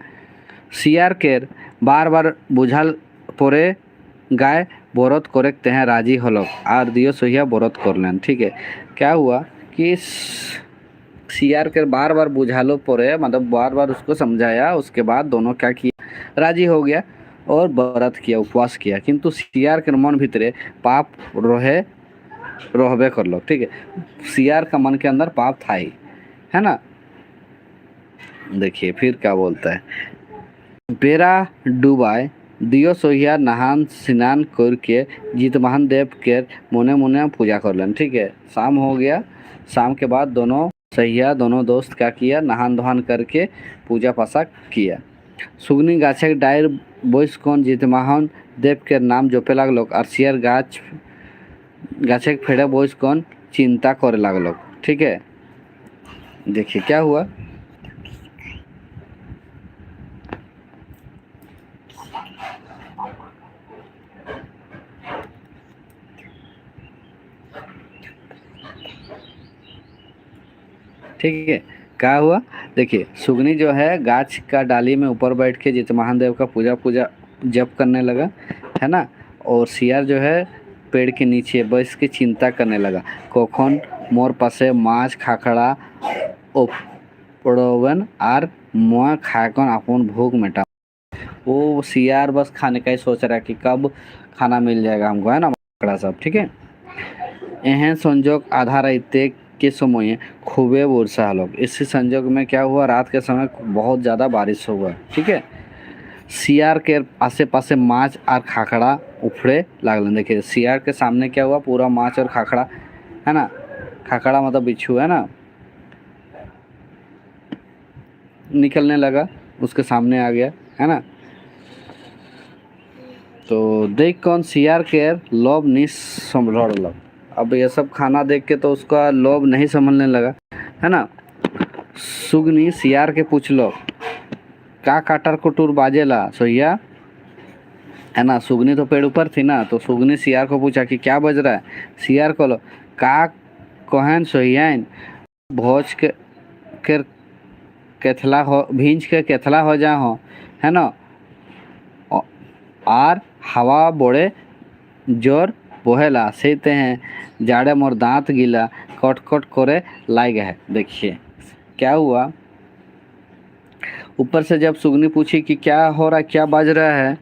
Speaker 1: सियार के बार बार बुझाल परे गाय व्रत करे तेहे राजी हलक और दियो सोहिया व्रत करलेन। ठीक है, क्या हुआ कि सियार के बार बार बुझालो परे, मतलब बार बार उसको समझाया, उसके बाद दोनों क्या किया, राजी हो गया। और व्रत किया, उपवास किया, किंतु सियार के मन भितरे पाप रहबे करलो। ठीक है, सियार का मन के अंदर पाप था ही, है ना। देखिए फिर क्या बोलता है, बेरा डूबाय दियो सोहिया नहान स्नान करके जीत महादेव के मोने मोने पूजा कर लें। ठीक है, शाम हो गया, शाम के बाद दोनों सहिया दोनों दोस्त क्या किया, नहान धोहान करके पूजा पासा किया। सुगनी गाछे डायर बोस कौन जीत महान देव के नाम जोपे लागलो और सियार गाछे फेड़े बोस कौन चिंता करे लागलो। ठीक है, देखिए क्या हुआ, ठीक है क्या हुआ। देखिए सुगनी जो है गाछ का डाली में ऊपर बैठ के जित महादेव का पूजा जप करने लगा, है ना। और सियार जो है पेड़ के नीचे बैठ के चिंता करने लगा, कखन मोर पासे माछ खाखड़ा उपड़वन आर मुआ खाकन अपन भूख मिटा। वो सियार बस खाने का ही सोच रहा है कि कब खाना मिल जाएगा हमको, है ना, खाखड़ा सब। ठीक है, एहन संजोग आधा राइते के समय खूबे वर्षा हलो। इसी संजोग में क्या हुआ, रात के समय बहुत ज़्यादा बारिश हुआ। ठीक है, सियार के आसे पासे माछ और खाखड़ा उफड़े लागल। देखिए सियार के सामने क्या हुआ, पूरा माछ और खाखड़ा, है ना, खाखड़ा मतलब बिच्छू, है ना, निकलने लगा, उसके सामने आ गया, है ना। तो देख कौन सियार के लोभ नहीं संभल। अब ये सब खाना देख के तो उसका लोभ नहीं समझने लगा, है ना। सुगनी सियार के पूछ लो का काटर कुटुर बाजेला सोहिया, है ना। सुगनी तो पेड़ ऊपर थी ना, तो सुगनी सियार को पूछा कि क्या बज रहा है। सियार को लो का कहन सोहियान भोज के केथला हो भींज के केथला हो जा हो, है ना, और हवा बोड़े जोर बोहेला सेते हैं जाड़े मोर दांत गीला कट कट करे लाग है। देखिए क्या हुआ, ऊपर से जब सुगनी पूछी कि क्या हो रहा है, क्या बाज रहा है,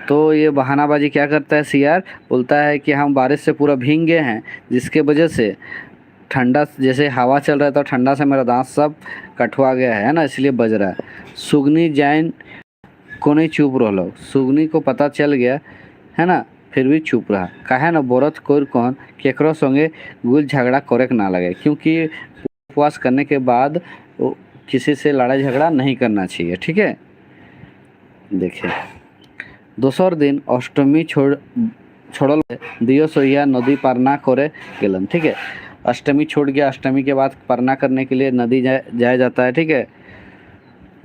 Speaker 1: तो ये बहानाबाजी क्या करता है सियार, बोलता है कि हम बारिश से पूरा भीग गए हैं, जिसके वजह से ठंडा जैसे हवा चल रहा है तो ठंडा से मेरा दांत सब कटवा गया है ना, इसलिए बज रहा है। सुगनी जैन को नहीं चुप रहो, सुगनी को पता चल गया, है ना, फिर भी चुप रहा। कहे ना व्रत कोर कौन केकरो संगे गुल झगड़ा करे ना लगे, क्योंकि उपवास करने के बाद किसी से लड़ाई झगड़ा नहीं करना चाहिए। ठीक है, देखिए दोसर दिन अष्टमी छोड़ल दियो सोहिया नदी पार ना करे गेलन। ठीक है, अष्टमी छूट गया, अष्टमी के बाद पारना करने के लिए नदी जाया जाता है। ठीक है,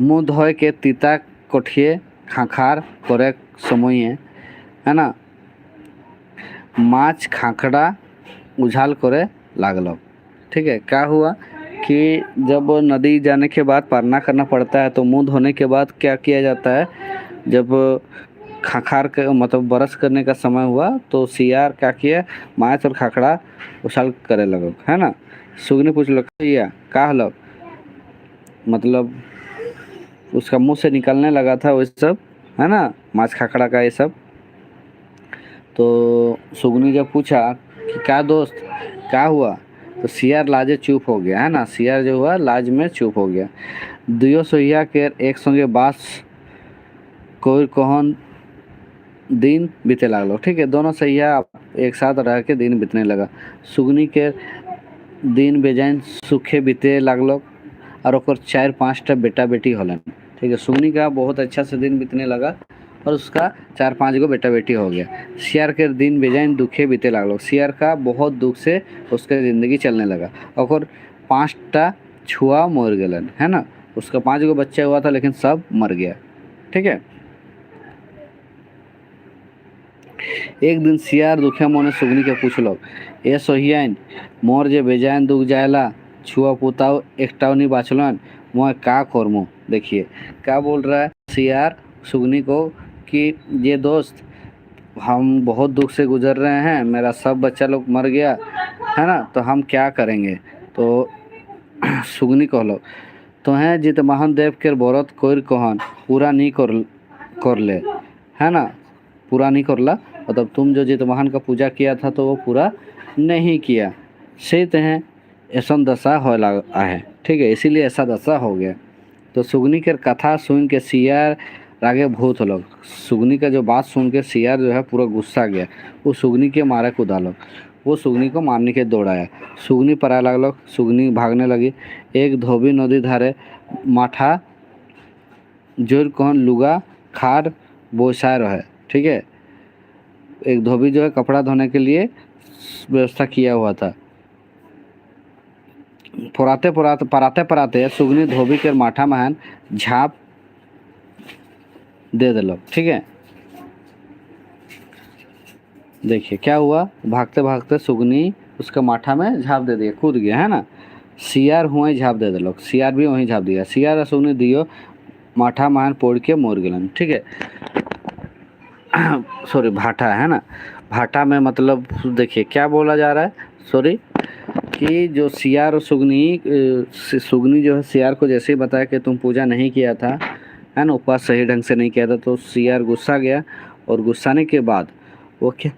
Speaker 1: मुँह धोए के तीता कोठिए खाखार करे समय, है ना, माछ खाखड़ा उछाल करे लागलो। ठीक है, क्या हुआ कि जब नदी जाने के बाद पारना करना पड़ता है तो मुंह धोने के बाद क्या किया जाता है, जब खाखार के मतलब बरस करने का समय हुआ तो सियार क्या किया, माछ और खाखड़ा उछाल करे लगो, है ना। सुगनी पूछ लो क्या हलो, मतलब उसका मुंह से निकलने लगा था वो सब, है ना, माछ खाखड़ा का ये सब। तो सुगनी जब पूछा कि क्या दोस्त क्या हुआ, तो सियार लाजे चुप हो गया, है ना, सियार जो हुआ लाज में चुप हो गया। दुयो सोहिया के एक संगे बास कोई कहन दिन बीते लागलो। ठीक है, दोनों सैया एक साथ रह के दिन बीतने लगा। सुगनी के दिन बेजान सुखे बीते लागलो और ओकर 4-5 बेटा बेटी होलन। ठीक है, सुगनी का बहुत अच्छा से दिन बीतने लगा और उसका 4-5 गो बेटा बेटी हो गया। सियार के दिन बेजान दुखे बीते लागलो, सियार का बहुत दुख से उसके ज़िंदगी चलने लगा। और 5टा छुआ मर गलन, है ना, उसका 5 गो बच्चा हुआ था लेकिन सब मर गया। ठीक है, एक दिन सियार दुखे मोने सुगनी के पूछलो ए सोहियान मोर जे बेजान दुख जायला छुआ पुताओ एकटाओ नहीं बाचलन मैं का करमो। देखिए क्या बोल रहा है सियार सुगनी को कि ये दोस्त हम बहुत दुख से गुजर रहे हैं, मेरा सब बच्चा लोग मर गया, है ना, तो हम क्या करेंगे। तो सुगनी कहलो तो हैं जित महादेव के व्रत कोर कहन पूरा नहीं कर ले, है ना, पूरा नहीं करला, मतलब तुम जो जितवाहन का पूजा किया था तो वो पूरा नहीं किया, से तहें ऐसा दशा हो लगा है, ठीक है, इसीलिए ऐसा दशा हो गया। तो सुगनी के कथा सुन के सियार रागे भूत लोग, सुगनी का जो बात सुन के सियार जो है पूरा गुस्सा गया, वो सुगनी के मारे कूदा लोग, वो सुगनी को मारने के दौड़ाया। सुगनी पराया लगलो, सुगनी भागने लगी। एक धोबी नदी धारे माठा जोर कौन लुगा खार बोसाय रहे, ठीक है, एक धोबी जो है कपड़ा धोने के लिए व्यवस्था किया हुआ था। पराते पराते सुगनी धोबी के माठा महन झाप दे दिलो, ठीक है। देखिए क्या हुआ, भागते भागते सुगनी उसका माठा में झाप दे दिया, कूद गया, है ना। सियार हुआ झाप दे दिलो, सियार भी वहीं झाप दिया। सियार और सुगनी दियो माठा महन पोड़ के मोर गिलन, ठीक है। सॉरी, भाटा, है ना, भाटा में मतलब देखिए क्या बोला जा रहा है, सॉरी, कि जो सियार और सुगनी जो है सियार को जैसे ही बताया कि तुम पूजा नहीं किया था, है ना, उपवास सही ढंग से नहीं किया था, तो सियार गुस्सा गया, और गुस्साने के बाद वो क्या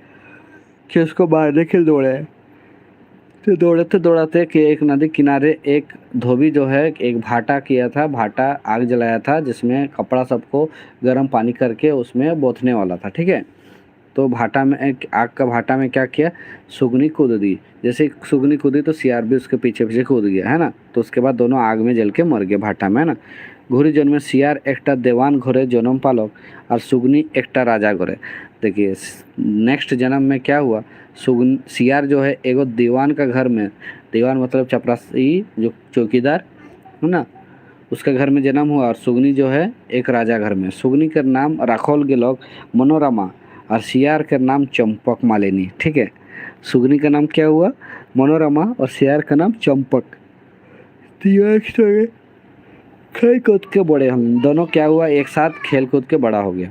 Speaker 1: कि उसको मारने के लिए दौड़े। तो दौड़ते दौड़ाते कि एक नदी किनारे एक धोबी जो है एक भाटा किया था, भाटा आग जलाया था जिसमें कपड़ा सबको गर्म पानी करके उसमें बोथने वाला था, ठीक है। तो भाटा में आग का भाटा में क्या किया, सुगनी कूद दी। जैसे सुगनी कूदी तो सियार भी उसके पीछे पीछे कूद गया, है ना। तो उसके बाद दोनों आग में जल के मर गए भाटा में, है ना। घोरी जन्मे सियार एकटा देवान घरे जन्म पालक और सुगनी एकटा राजा घरे। देखिए नेक्स्ट जन्म में क्या हुआ, सियार जो है एगो दीवान का घर में, दीवान मतलब चपरासी जो चौकीदार, है ना, उसका घर में जन्म हुआ, और सुगनी जो है एक राजा घर में। सुगनी का नाम राखोल गेलोग मनोरमा और सियार का नाम चंपक मालिनी, ठीक है। सुगनी का नाम क्या हुआ, मनोरमा, और सियार का नाम चंपक। खेल कूद के बड़े हम दोनों क्या हुआ, एक साथ खेल कूद के बड़ा हो गया।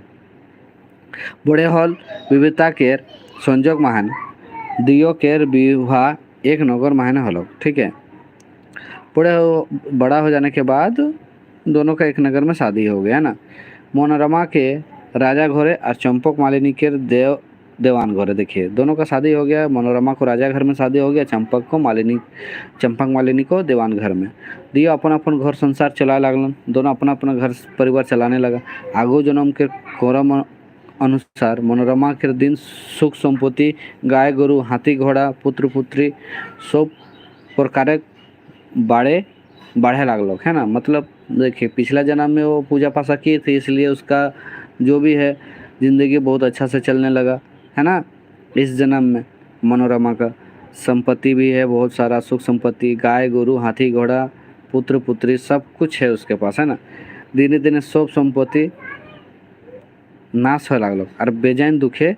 Speaker 1: बड़े हॉल विविधता केर संजोग महान दियो केर विवाह एक नगर महान हलो, ठीक है। बड़ा हो जाने के बाद दोनों का एक नगर में शादी हो गया, है ना। मनोरमा के राजा घरे और चंपक मालिनी के देवान घरे। देखिए दोनों का शादी हो गया, मनोरमा को राजा घर में शादी हो गया, चंपक मालिनी को देवान घर में। दियो अपन अपन घर संसार चलाए लगलन, दोनों अपना अपना घर परिवार चलाने लगा। आगो जन्म के क्रम अनुसार मनोरमा के दिन सुख संपत्ति गाय गोरु हाथी घोड़ा पुत्र पुत्री सब प्रकार बढ़े लागल, है ना। मतलब देखिए पिछला जन्म में वो पूजा पासा की थी, इसलिए उसका जो भी है ज़िंदगी बहुत अच्छा से चलने लगा, है ना। इस जन्म में मनोरमा का संपत्ति भी है बहुत सारा, सुख संपत्ति गाय गोरु हाथी घोड़ा पुत्र पुत्री सब कुछ है उसके पास, है ना। दिने दिने सब संपत्ति नाश हो लागल और बेजान दुखे।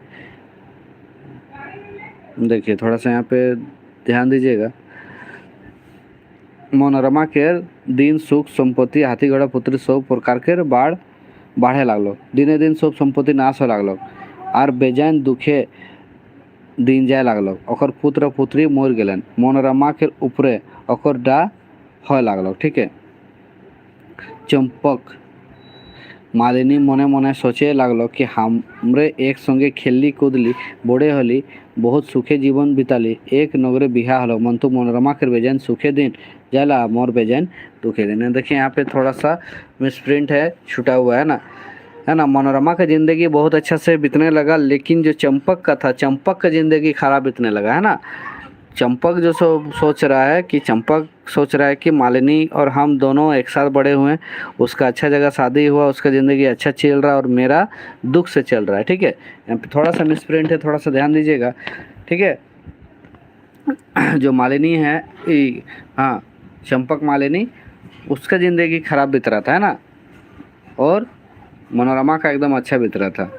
Speaker 1: देखिए थोड़ा सा यहाँ पे ध्यान दीजिएगा, मनोरमा के दिन सुख संपत्ति हाथी घोड़ा पुत्र सब प्रकार के बढ़े लागल, दिने दिन सब संपत्ति नाश हो लागल और बेजान दुखे दिन जाए लागल। ओकर पुत्र पुत्री मर गेलन, मनोरमा के ऊपरे ओकर डा हो लागल, ठीक है। चंपक मालिनी मने मने सोचे लागलो कि हमरे एक संगे खेलली कूदली बड़े हली बहुत सुखे जीवन बिताली, एक नगरे बिहा हलो मंतु मनोरमा के बेजान सुखे दिन जाला मोर बेजान दुखे दिन। देखिए यहाँ पे थोड़ा सा मिसप्रिंट है, छूटा हुआ है ना, है ना। मनोरमा का ज़िंदगी बहुत अच्छा से बीतने लगा, लेकिन जो चंपक का था, चंपक का ज़िंदगी खराब बीतने लगा, है ना। चंपक जो सोच रहा है कि मालिनी और हम दोनों एक साथ बड़े हुए, उसका अच्छा जगह शादी हुआ, उसका ज़िंदगी अच्छा चल रहा है और मेरा दुख से चल रहा है, ठीक है। यहाँ पे थोड़ा सा मिसप्रिंट है, थोड़ा सा ध्यान दीजिएगा, ठीक है। जो मालिनी है, हाँ चंपक मालिनी, उसका ज़िंदगी खराब बीत रहा था, है ना, और मनोरमा का एकदम अच्छा बीत रहा था।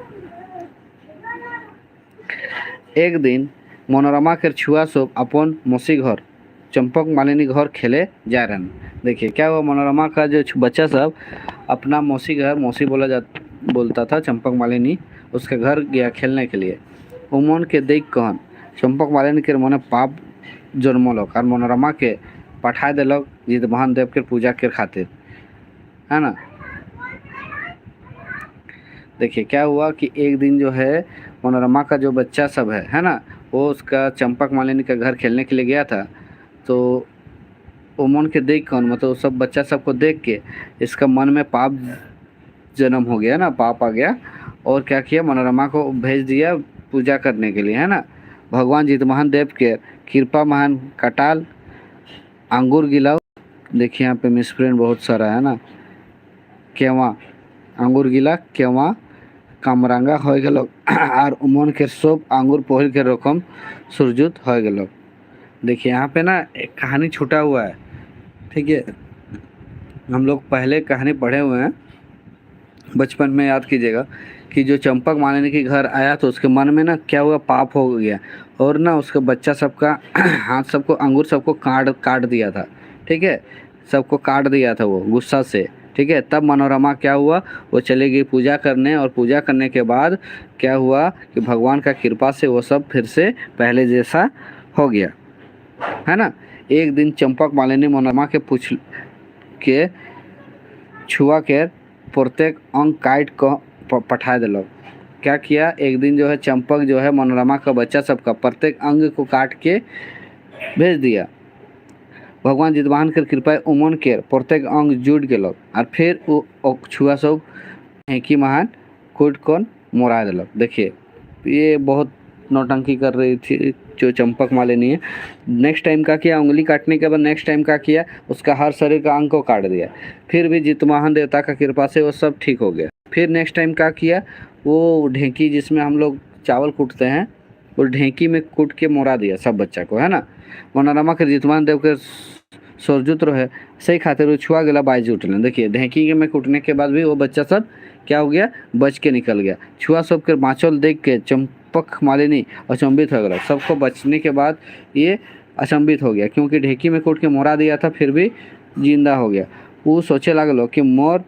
Speaker 1: एक दिन मनोरमा के छुआ सब अपन मौसी घर चंपक मालिनी घर खेले जा रहे हैं। देखिए क्या हुआ, मनोरमा का जो बच्चा सब अपना मौसी घर, मौसी बोलता था चंपक मालिनी, उसके घर गया खेलने के लिए। उमन के देख कहन चंपक मालिनी के मने पाप जन्मलक और मनोरमा के पठा दिलक जितवाहन देव के पूजा के खातिर, है ना। देखिए क्या हुआ कि एक दिन जो है मनोरमा का जो बच्चा सब है ना, वो उसका चंपक मालिनी का घर खेलने के लिए गया था। तो उमन के देख कर, मतलब वो सब बच्चा सबको देख के इसका मन में पाप जन्म हो गया ना, पाप आ गया। और क्या किया, मनोरमा को भेज दिया पूजा करने के लिए, है ना। भगवान जितवाहन देव के कृपा महान कटाल अंगूर गिलाओ, देखिए यहाँ पे मिसप्रिंट बहुत सारा है ना। केवा आंगुर गिला केवा कामरांगा हो गल और उमन के सब आंगूर पहिल के रकम सुरजुत हो गल। देखिए यहाँ पे ना एक कहानी छूटा हुआ है, ठीक है। हम लोग पहले कहानी पढ़े हुए हैं बचपन में, याद कीजिएगा कि जो चंपक मालिनी के घर आया तो उसके मन में ना क्या हुआ, पाप हो गया। और ना उसका बच्चा सबका हाथ सबको अंगूर सबको काट काट दिया था, ठीक है। सबको काट दिया था वो गुस्सा से, ठीक है। तब मनोरमा क्या हुआ, वो चली गई पूजा करने, और पूजा करने के बाद क्या हुआ कि भगवान का कृपा से वो सब फिर से पहले जैसा हो गया, है ना। एक दिन चंपक मालिनी मनोरमा के पूछ के छुआ के प्रत्येक अंग काट को पठा दिलक। क्या किया, एक दिन जो है चंपक जो है मनोरमा का बच्चा सबका प्रत्येक अंग को काट के भेज दिया। भगवान जितवाहन के कृपा उमन के प्रत्येक अंग जुट गलक, और फिर वो छुआ सब हेंकी महान कूट कौन मोरा दिलक। देखिए ये बहुत नौटंकी कर रही थी जो चंपक मालिनी है। नेक्स्ट टाइम क्या किया, उंगली काटने के बाद नेक्स्ट टाइम क्या किया, उसका हर शरीर का अंग को काट दिया। फिर भी जितवाहन देवता का कृपा से वो सब ठीक हो गया। फिर नेक्स्ट टाइम क्या किया, वो ढेंकी जिसमें हम लोग चावल कूटते हैं, वो ढेंकी में कूट के मोरा दिया सब बच्चा को, है ना। मनोरमा के जितवाहन देव के सोरजुत रहे सही खातिर वो छुआ गला बाई जुटल। देखिए ढेंकी में कूटने के बाद भी वो बच्चा सब क्या हो गया, बच के निकल गया। छुआ सब के बाँचल देख के चंपक मालिनी अचंभित हो गया। सबको बचने के बाद ये अचंभित हो गया, क्योंकि ढेंकी में कूट के मोरा दिया था फिर भी जिंदा हो गया। वो सोचे लगलो कि मोर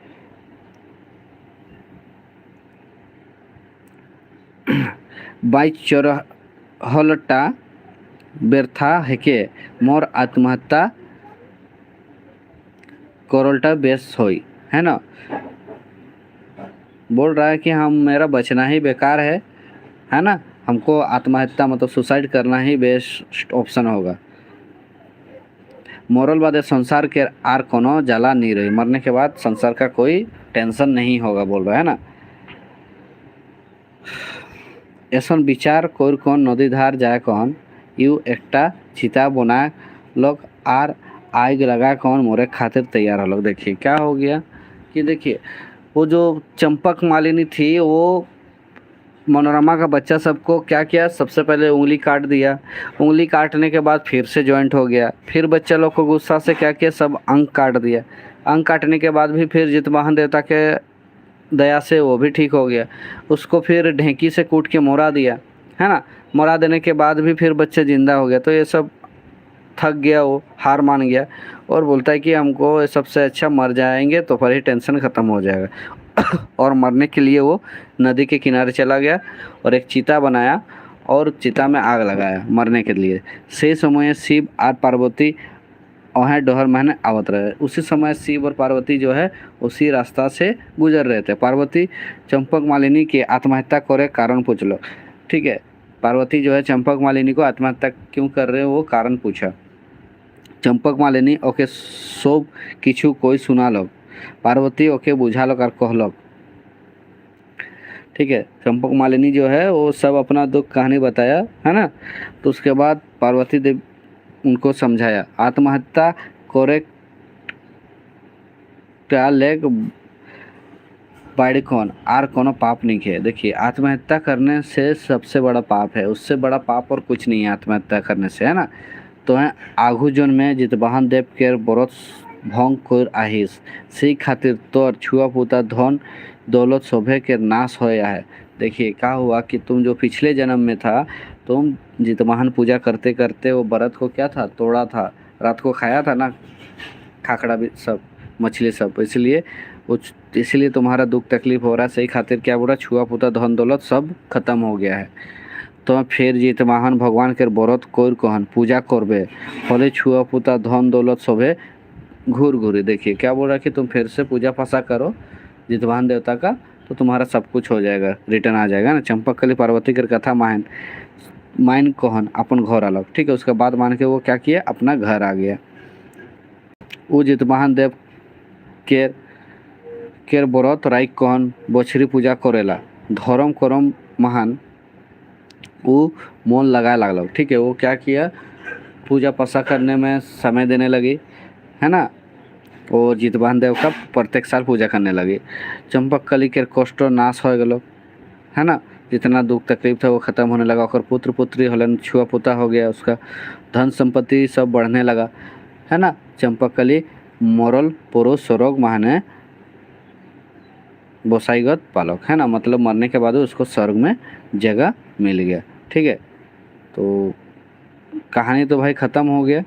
Speaker 1: बाई चरहलटा व्यर्था हेके मोर आत्महत्या करोलटा बेस होई, है ना। बोल रहा है कि हम मेरा बचना ही बेकार है ना। हमको आत्महत्या मतलब सुसाइड करना ही बेस्ट ऑप्शन होगा। मोरल बात है संसार के आर कोनो जला नहीं रही, मरने के बाद संसार का कोई टेंशन नहीं होगा, बोल रहा है ना। ऐसा विचार कोर कौन नदी धार जाए कौन यू एकटा चिता बना लोग आर आग लगा कौन मोरे खातिर तैयार हो लोग। देखिए क्या हो गया कि देखिए वो जो चंपक मालिनी थी वो मनोरमा का बच्चा सबको क्या किया, सबसे पहले उंगली काट दिया। उंगली काटने के बाद फिर से जॉइंट हो गया। फिर बच्चा लोग को गुस्सा से क्या किया, सब अंग काट दिया। अंग काटने के बाद भी फिर जितवाहन देवता के दया से वो भी ठीक हो गया। उसको फिर ढेंकी से कूट के मोरा दिया, है ना। मोरा देने के बाद भी फिर बच्चे जिंदा हो गया। तो ये सब थक गया, वो हार मान गया और बोलता है कि हमको सबसे अच्छा मर जाएंगे तो फिर ही टेंशन ख़त्म हो जाएगा। और मरने के लिए वो नदी के किनारे चला गया और एक चीता बनाया और चीता में आग लगाया मरने के लिए। से समय शिव और पार्वती वहाँ डोहर महने आवत रहे। उसी समय शिव और पार्वती जो है उसी रास्ता से गुजर रहे थे। पार्वती चंपक मालिनी के आत्महत्या करे कारण पूछ लो, ठीक है। पार्वती जो है चंपक मालिनी को आत्महत्या क्यों कर रहे हो वो कारण पूछा। चंपक मालिनी ओके सब किछु कोई सुना लो, पार्वती ओके बुझा लो और कहलो, ठीक है। चंपक मालिनी जो है वो सब अपना दुख कहानी बताया, है ना। तो उसके बाद पार्वती देव उनको समझाया आत्महत्या करे लेग बाड़ी कौन आर कोनो पाप नहीं है। देखिए आत्महत्या करने से सबसे बड़ा पाप है, उससे बड़ा पाप और कुछ नहीं है आत्महत्या करने से, है ना। तो है आघु जोन में जितवाहन देव के बरत भंग कर आहिस सी खातिर तोर छुआ पुता धन दौलत शोभे के नाश होया है। देखिए क्या हुआ कि तुम जो पिछले जन्म में था, तुम जितवाहन पूजा करते करते वो व्रत को क्या था, तोड़ा था, रात को खाया था ना, खाखड़ा भी सब मछली सब, इसलिए तुम्हारा दुख तकलीफ हो रहा है। सही खातिर क्या बोला, छुआ पुता धन दौलत सब खत्म हो गया है। तो फिर जितवाहन भगवान के व्रत कोर कहन पूजा करबे फले छुआ पुता धन दौलत सभे घूर घूरे। देखिए क्या बोल रहा है कि तुम फिर से पूजा पासा करो जितवाहन देवता का, तो तुम्हारा सब कुछ हो जाएगा, रिटर्न आ जाएगा ना। चंपकली पार्वती की कथा मायन माइन कहन अपन घर आलक, ठीक है। उसके बाद मान के वो क्या किया, अपना घर आ गया। वो जितवाहन देव केर केर बरत राइक कहन बछरी पूजा करेला, धर्म करम महान वो मोन लगाए लागल, ठीक है। वो क्या किया, पूजा पासा करने में समय देने लगी, है ना। वो जितवाहन देव का प्रत्येक साल पूजा करने लगी। चंपकली के कष्ट नाश हो गलो, है ना। जितना दुख तकलीफ था वो ख़त्म होने लगा। और पुत्र पुत्री हलन, छुआ पुता हो गया, उसका धन संपत्ति सब बढ़ने लगा, है ना। चंपकली मरल पुरुष स्वर्ग माने बोसाईगत पालक, है ना। मतलब मरने के बाद उसको स्वर्ग में जगह मिल गया, ठीक है। तो कहानी तो भाई ख़त्म हो गया।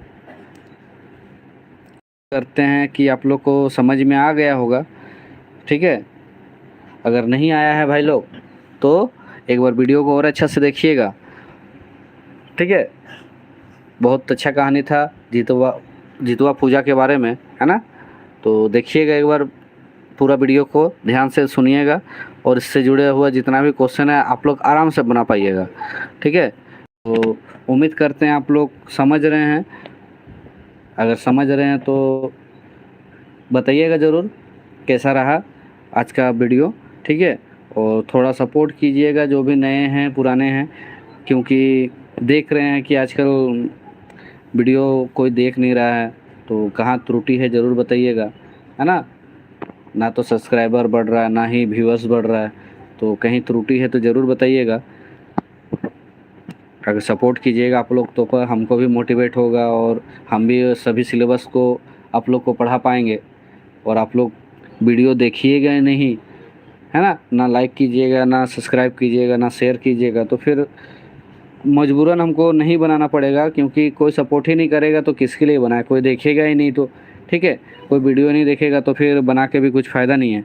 Speaker 1: करते हैं कि आप लोग को समझ में आ गया होगा, ठीक है। अगर नहीं आया है भाई लोग तो एक बार वीडियो को और अच्छा से देखिएगा, ठीक है। बहुत अच्छा कहानी था जितवा पूजा के बारे में, है ना। तो देखिएगा एक बार पूरा वीडियो को ध्यान से सुनिएगा, और इससे जुड़े हुआ जितना भी क्वेश्चन है आप लोग आराम से बना पाइएगा, ठीक है। तो उम्मीद करते हैं आप लोग समझ रहे हैं। अगर समझ रहे हैं तो बताइएगा ज़रूर कैसा रहा आज का वीडियो, ठीक है। और थोड़ा सपोर्ट कीजिएगा जो भी नए हैं पुराने हैं, क्योंकि देख रहे हैं कि आजकल वीडियो कोई देख नहीं रहा है, तो कहाँ त्रुटि है ज़रूर बताइएगा, है ना। ना तो सब्सक्राइबर बढ़ रहा है, ना ही व्यूअर्स बढ़ रहा है, तो कहीं त्रुटि है तो ज़रूर बताइएगा। अगर सपोर्ट कीजिएगा आप लोग तो पर हमको भी मोटिवेट होगा, और हम भी सभी सिलेबस को आप लोग को पढ़ा पाएंगे। और आप लोग वीडियो देखिएगा ही नहीं, है ना, ना लाइक कीजिएगा, ना सब्सक्राइब कीजिएगा, ना शेयर कीजिएगा, तो फिर मजबूरन हमको नहीं बनाना पड़ेगा, क्योंकि कोई सपोर्ट ही नहीं करेगा तो किसके लिए बनाए, कोई देखेगा ही नहीं तो, ठीक है। कोई वीडियो नहीं देखेगा तो फिर बना के भी कुछ फ़ायदा नहीं है।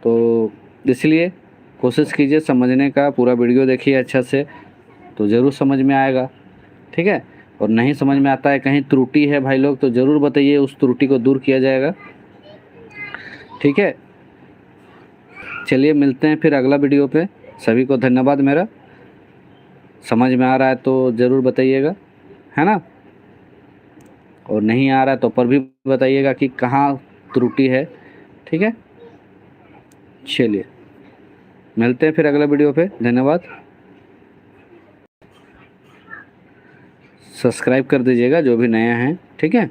Speaker 1: तो इसलिए कोशिश कीजिए समझने का, पूरा वीडियो देखिए अच्छा से, तो ज़रूर समझ में आएगा, ठीक है। और नहीं समझ में आता है, कहीं त्रुटि है भाई लोग, तो ज़रूर बताइए, उस त्रुटि को दूर किया जाएगा, ठीक है। चलिए मिलते हैं फिर अगला वीडियो पे। सभी को धन्यवाद मेरा। समझ में आ रहा है तो ज़रूर बताइएगा, है ना। और नहीं आ रहा है तो पर भी बताइएगा कि कहाँ त्रुटि है, ठीक है। चलिए मिलते हैं फिर अगला वीडियो पे। धन्यवाद। सब्सक्राइब कर दीजिएगा जो भी नया है, ठीक है।